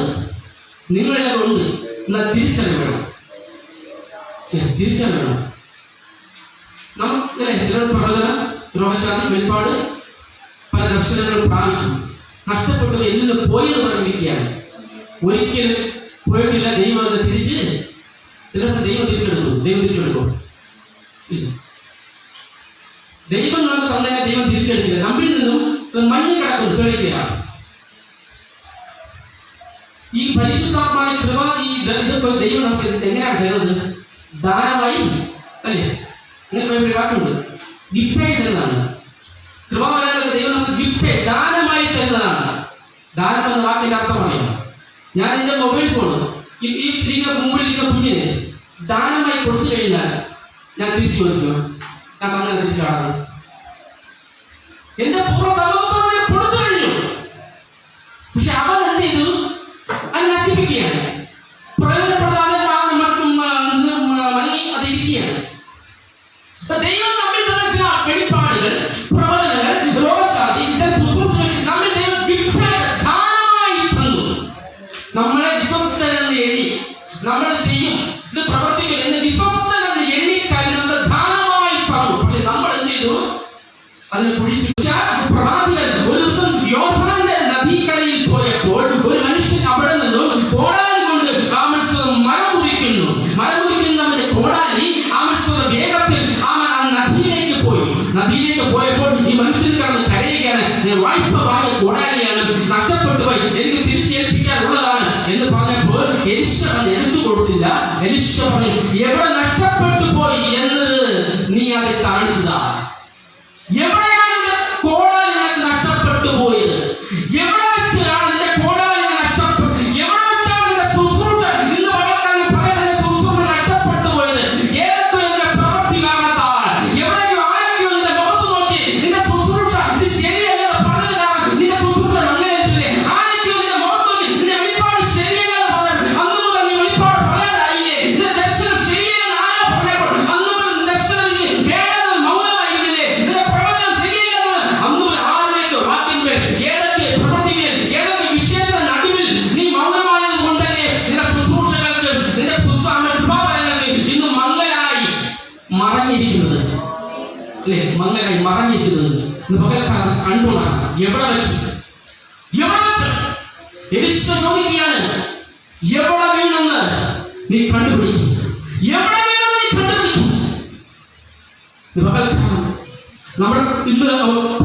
എന്നാൽ തിരിച്ചറിയണം, തിരിച്ചറിയണം. നമുക്ക് പ്രവചനം, രോഗശാന്തി, വെളിപ്പാട്, പല ദർശനങ്ങളും പ്രാപിച്ചു, നഷ്ടപ്പെട്ടത് എല്ലാം പോയെന്ന് പറഞ്ഞിരിക്കുകയാണ്. ഒരിക്കലും പോയിട്ടില്ല. ദൈവം അത് തിരിച്ച് ചിലപ്പോൾ ദൈവം തിരിച്ചെടുക്കും. ദൈവം നമുക്ക് തന്നെ ദൈവം തിരിച്ചെടുക്കില്ല. നമ്മിൽ നിന്നും മഞ്ഞ് കിടക്കും തെളിയിച്ചാണ്. ഈ പരിശുദ്ധാത്മായ കൃപ, ഇതൊക്കെ ദൈവം നമുക്ക് എങ്ങനെയാണ് തരുന്നത്? ദാനമായി അല്ലേ? ഇങ്ങനെ വാക്കുണ്ട്, ഗിഫ്റ്റായി തരുന്നതാണ്. കൃപ പറയാനുള്ള ദൈവം നമുക്ക് ഗിഫ്റ്റ് ദാനമായി തരുന്നതാണ്. ദാനം എന്ന വാക്കിന്റെ അർത്ഥം പറയാം. ഞാൻ എന്റെ മൊബൈൽ ഫോൺ ഈ മുമ്പിലിരിക്കുന്ന കുഞ്ഞിന് ദാനമായി കൊടുത്തു കഴിഞ്ഞാൽ ഞാൻ തിരിച്ചു വയ്ക്കുക, ഞാൻ അങ്ങനെ തിരിച്ചാണ്. എന്റെ പൂർവ്വ സമൂഹത്തോട് ഞാൻ കൊടുത്തു കഴിഞ്ഞു. പക്ഷെ അവൻ എന്ത് ചെയ്തു? അത് നശിപ്പിക്കുകയാണ്. പ്രയോജനപ്പെടാതെ മങ്ങി അത് ഇരിക്കുകയാണ്. ദൈവം നമ്മിൽ തന്നെ ചില വെളിപ്പാടുകൾ, പ്രവചനങ്ങൾ, രോഗശാന്തി, നമ്മിൽ ദൈവം ദാനമായി തന്നു. നമ്മളെ വിശ്വസ്തരെന്ന് എണ്ണി നമ്മൾ ചെയ്യും, ഇത് പ്രവർത്തിക്കും എന്ന് വിശ്വസ്തരെന്ന് എണ്ണി കരുതുന്നത് ദാനമായി തന്നു. പക്ഷെ നമ്മൾ എന്ത് ചെയ്തു? അതിനെ കുഴിച്ചു. പ്രവാചകൻ ഒരു ദിവസം യോർദാന്റെ നദീക്കരയിൽ പോയപ്പോൾ ഒരു മനുഷ്യൻ അവിടെ നിന്നും കോടാലി കൊണ്ട് ആ മനുഷ്യൻ മരം മുറിക്കുന്നവന്റെ കോടാലി ആ മനുഷ്യന്റെ വേഗത്തിൽ ആ നദിയിലേക്ക് പോയപ്പോൾ ഈ മനുഷ്യൻ കിടന്ന് കരയുകയാണ്. ഞാൻ വായ്പ വാങ്ങിയ കോടാലിയാണ്, നഷ്ടപ്പെട്ടു പോയി, എനിക്ക് തിരിച്ചേൽപ്പിക്കാനുള്ളതാണ് എന്ന് പറഞ്ഞപ്പോൾ എലിശ എടുത്തു കൊടുത്തില്ല. എലിശ പറഞ്ഞു, എവിടെ നഷ്ടപ്പെട്ടു പോയി എന്ന് നീ അത് കാണിച്ചതാ. എവിടെയാണ് കോടാലി നിനക്ക് നഷ്ടപ്പെട്ടു പോയത്? എവിടെ വെച്ചാണ് നിന്റെ കോടാലി നഷ്ടപ്പെട്ടു? എവിടെ വെച്ചാണ് നിന്റെ ശുശ്രൂഷ ഇന്ന് വളർത്താൻ പറയുന്ന ശുശ്രൂഷ നഷ്ടപ്പെട്ടു പോയത്? ഏതൊക്കെ നിന്റെ പ്രവൃത്തി കാരണത്താൽ, എവിടെയോ ആരെങ്കിലും നിന്റെ മുഖത്ത് നോക്കി നിന്റെ ശുശ്രൂഷ ഇത് ശരിയല്ല പറഞ്ഞത് കാരണം നിന്റെ ശുശ്രൂഷ അങ്ങനെയല്ലേ? ആരെങ്കിലും നിന്റെ മുഖത്ത് നോക്കി നിന്റെ വെളിപ്പാട് ശരിയല്ല പറഞ്ഞത് അന്ന് മുതൽ നീ വെളിപ്പാട് പറയാനായില്ലേ? നിന്റെ ദർശനം ശരിയെന്ന് ആരോ പറഞ്ഞപ്പോൾ അന്ന് മുതൽ ദർശനം വേണ്ടത് മൗനമായിരുന്നില്ലേ? നിന്റെ പ്രവചനം ശരിയല്ലെന്ന് അന്ന് മുതൽ ആരുടെയോ വാക്കിന്മേൽ ഏതൊക്കെ പ്രവൃത്തികളിൽ ഏതൊക്കെ വിഷയത്തിന്റെ നടുവിൽ നീ മൗനമായത് കൊണ്ടല്ലേ നിന്റെ ശുശ്രൂഷകൾക്ക് നിന്റെ കൃപാവരങ്ങൾക്ക് ഇന്ന് മങ്ങലായി മറഞ്ഞിരിക്കുന്നത് അല്ലേ? മങ്ങലായി മറഞ്ഞിരിക്കുന്നത് ഇന്ന് പകൽക്കാലത്ത് കണ്ടുകൊണ്ടാണ്. എവിടെ വെച്ച് എലിശ ചോദിക്കുകയാണ്, എവിടെ വീണെന്ന് നീ കണ്ടുപിടിക്കും, എവിടെ വീണെന്ന് നീ കണ്ടുപിടിക്കും. നമ്മൾ ഇന്ന്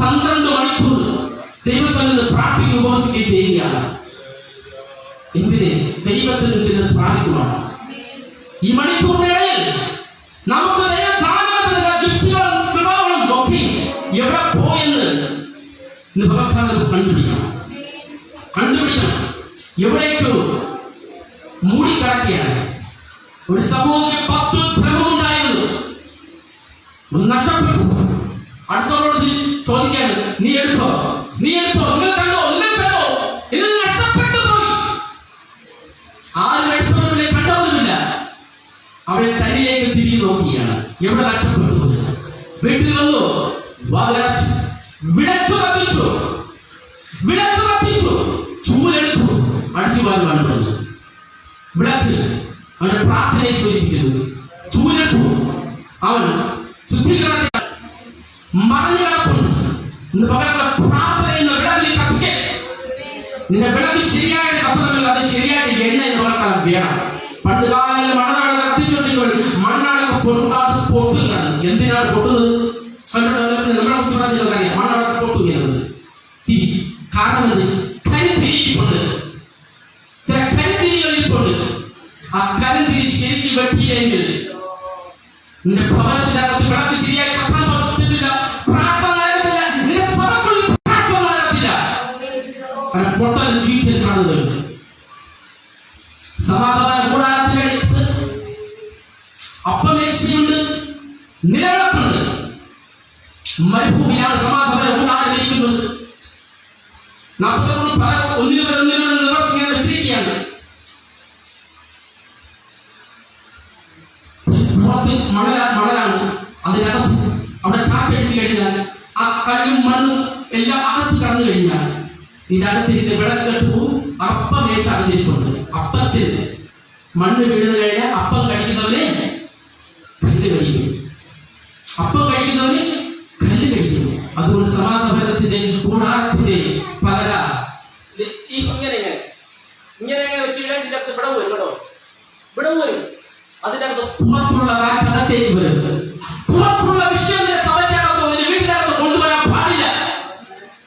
12 മണിക്കൂർ ദൈവസ്ഥലത്ത് പ്രാർത്ഥിക്കുക, ഉപവസിക്കുകയും ചെയ്യുകയാണ്. എന്തിനെ? ദൈവത്തിന് ചില പ്രാർത്ഥിക്കുവാണ്. ഈ മണിക്കൂറിനിടയിൽ നമുക്ക് ഗിഫ്റ്റുകളും കൃപകളും ഒക്കെ എവിടെ പോയെന്ന് ഇന്ന് പകൽക്കാലത്ത് കണ്ടുപിടിക്കണം. എവിടേക്കോ മൂടിക്കിടക്കുകയാണ്. ഒരു സമൂഹത്തിൽ 10 ക്രമമുണ്ടായിരുന്നു, നഷ്ടപ്പെട്ടു. അടുത്തവരോട് ചോദിക്കാണ്, നീ എടുത്തോ, നിങ്ങൾ കണ്ടോ, ഇത് നഷ്ടപ്പെട്ടു പോയി. ആരും എടുത്തവരുടെ കണ്ടതുമില്ല. അവരെ തനിയിലേക്ക് തിരികെ നോക്കിയാണ്. എവിടെ നഷ്ടപ്പെട്ടു പോയി? വീട്ടിൽ വന്നു, വാതിലടച്ചു, വിളക്ക് കത്തിച്ചു, ചൂലെടുത്തു, അടിച്ചു വാരുവാൻ തുടങ്ങി. വിളക്ക് അവന്റെ പ്രാർത്ഥനയെ സൂചിപ്പിക്കുന്നു. ചൂലെടുത്തു, അവൻ ശുദ്ധീകരണത്തെ മറഞ്ഞു കിടക്കുന്നു. ഇന്ന് പകരം പ്രാർത്ഥന എന്ന വിളക്കിൽ കത്തിക്കേ. നിന്റെ വിളക്ക് ശരിയായിട്ട് കത്തണമെങ്കിൽ അത് ശരിയായിട്ട് എണ്ണ നോക്കാൻ വേണം. പണ്ട് കാലങ്ങളിൽ മണ്ണാട് കത്തിച്ചുകൊണ്ടിരിക്കുമ്പോൾ മണ്ണാടൊക്കെ പൊട്ടുകയാണ്. എന്തിനാണ് പൊട്ടുന്നത്? നമ്മളെ കുറിച്ച് മണ്ണാടൊക്കെ പൊട്ടുകയാണ്. തിരി കാരണം കരിത്തിരിപ്പുണ്ട്, ചില കരിത്തിരികളിരിപ്പുണ്ട്. ആ കരിത്തിരി ശരിക്കും വെട്ടിയില്ലെങ്കിൽ നിന്റെ ഭവനത്തിനകത്ത് വിളക്ക് ശരിയായി കത്താൻ പറ്റത്തില്ല, പ്രാർത്ഥന നടത്തില്ല, നിന്റെ സഭകളിൽ പ്രാർത്ഥന നടത്തില്ല. പൊട്ടൽ ജീവിതത്തിൽ കാണുന്നുണ്ട്. സമാധാന കൂടാരത്തിനടുത്ത് അപ്പമേശയുണ്ട്, നിലവിളക്കുണ്ട്. മരുഭൂമിയാണ് സമാധാന കൂടാരം ഇരിക്കുന്നത്. 40 പല ഒന്നിനു നിവർത്തിയാൻ വെച്ചിരിക്കുകയാണ്. പുറത്ത് മണലാണ്, അതിനകത്ത് അവിടെ കാറ്റടിച്ചു കഴിഞ്ഞാൽ ആ കല്ലും മണ്ണും എല്ലാം അകത്ത് കടന്നു കഴിഞ്ഞാൽ ഇതിനകത്തിരുന്ന് വിളക്കെട്ടവും അപ്പമേശ അതിരിപ്പുണ്ട്. അപ്പത്തിൽ മണ്ണ് വീഴുന്നു കഴിഞ്ഞാൽ അപ്പം കഴിക്കുന്നവനെ കല്ല് കഴിക്കും, അപ്പം കഴിക്കുന്നവന് കല്ല് കഴിക്കും. അതുകൊണ്ട് സമാധാനത്തിന്റെ കൂടാരത്തിന്റെ പലക ഇങ്ങനെ വെച്ച് ഇതിന്റെ അകത്ത് വിടവ് വരും കേട്ടോ, വിടവ് വരും. അതിന്റെ അകത്ത് പുറത്തുള്ള കഥത്തേക്ക് വരും. പുറത്തുള്ള വിഷയം സഭയ്ക്കകത്തോ വീട്ടിനകത്തോ കൊണ്ടുപോയാൽ പാടില്ല.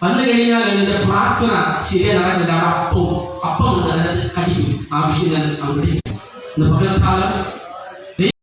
വന്നു കഴിഞ്ഞാൽ എന്റെ പ്രാർത്ഥന ശരിയായി നടക്കുന്നില്ല. അവിടെ അപ്പം അതിനകത്ത് കടിക്കും. ആ വിഷയം ഞാൻ അവിടെ ഇന്ന് പകൽക്കാലം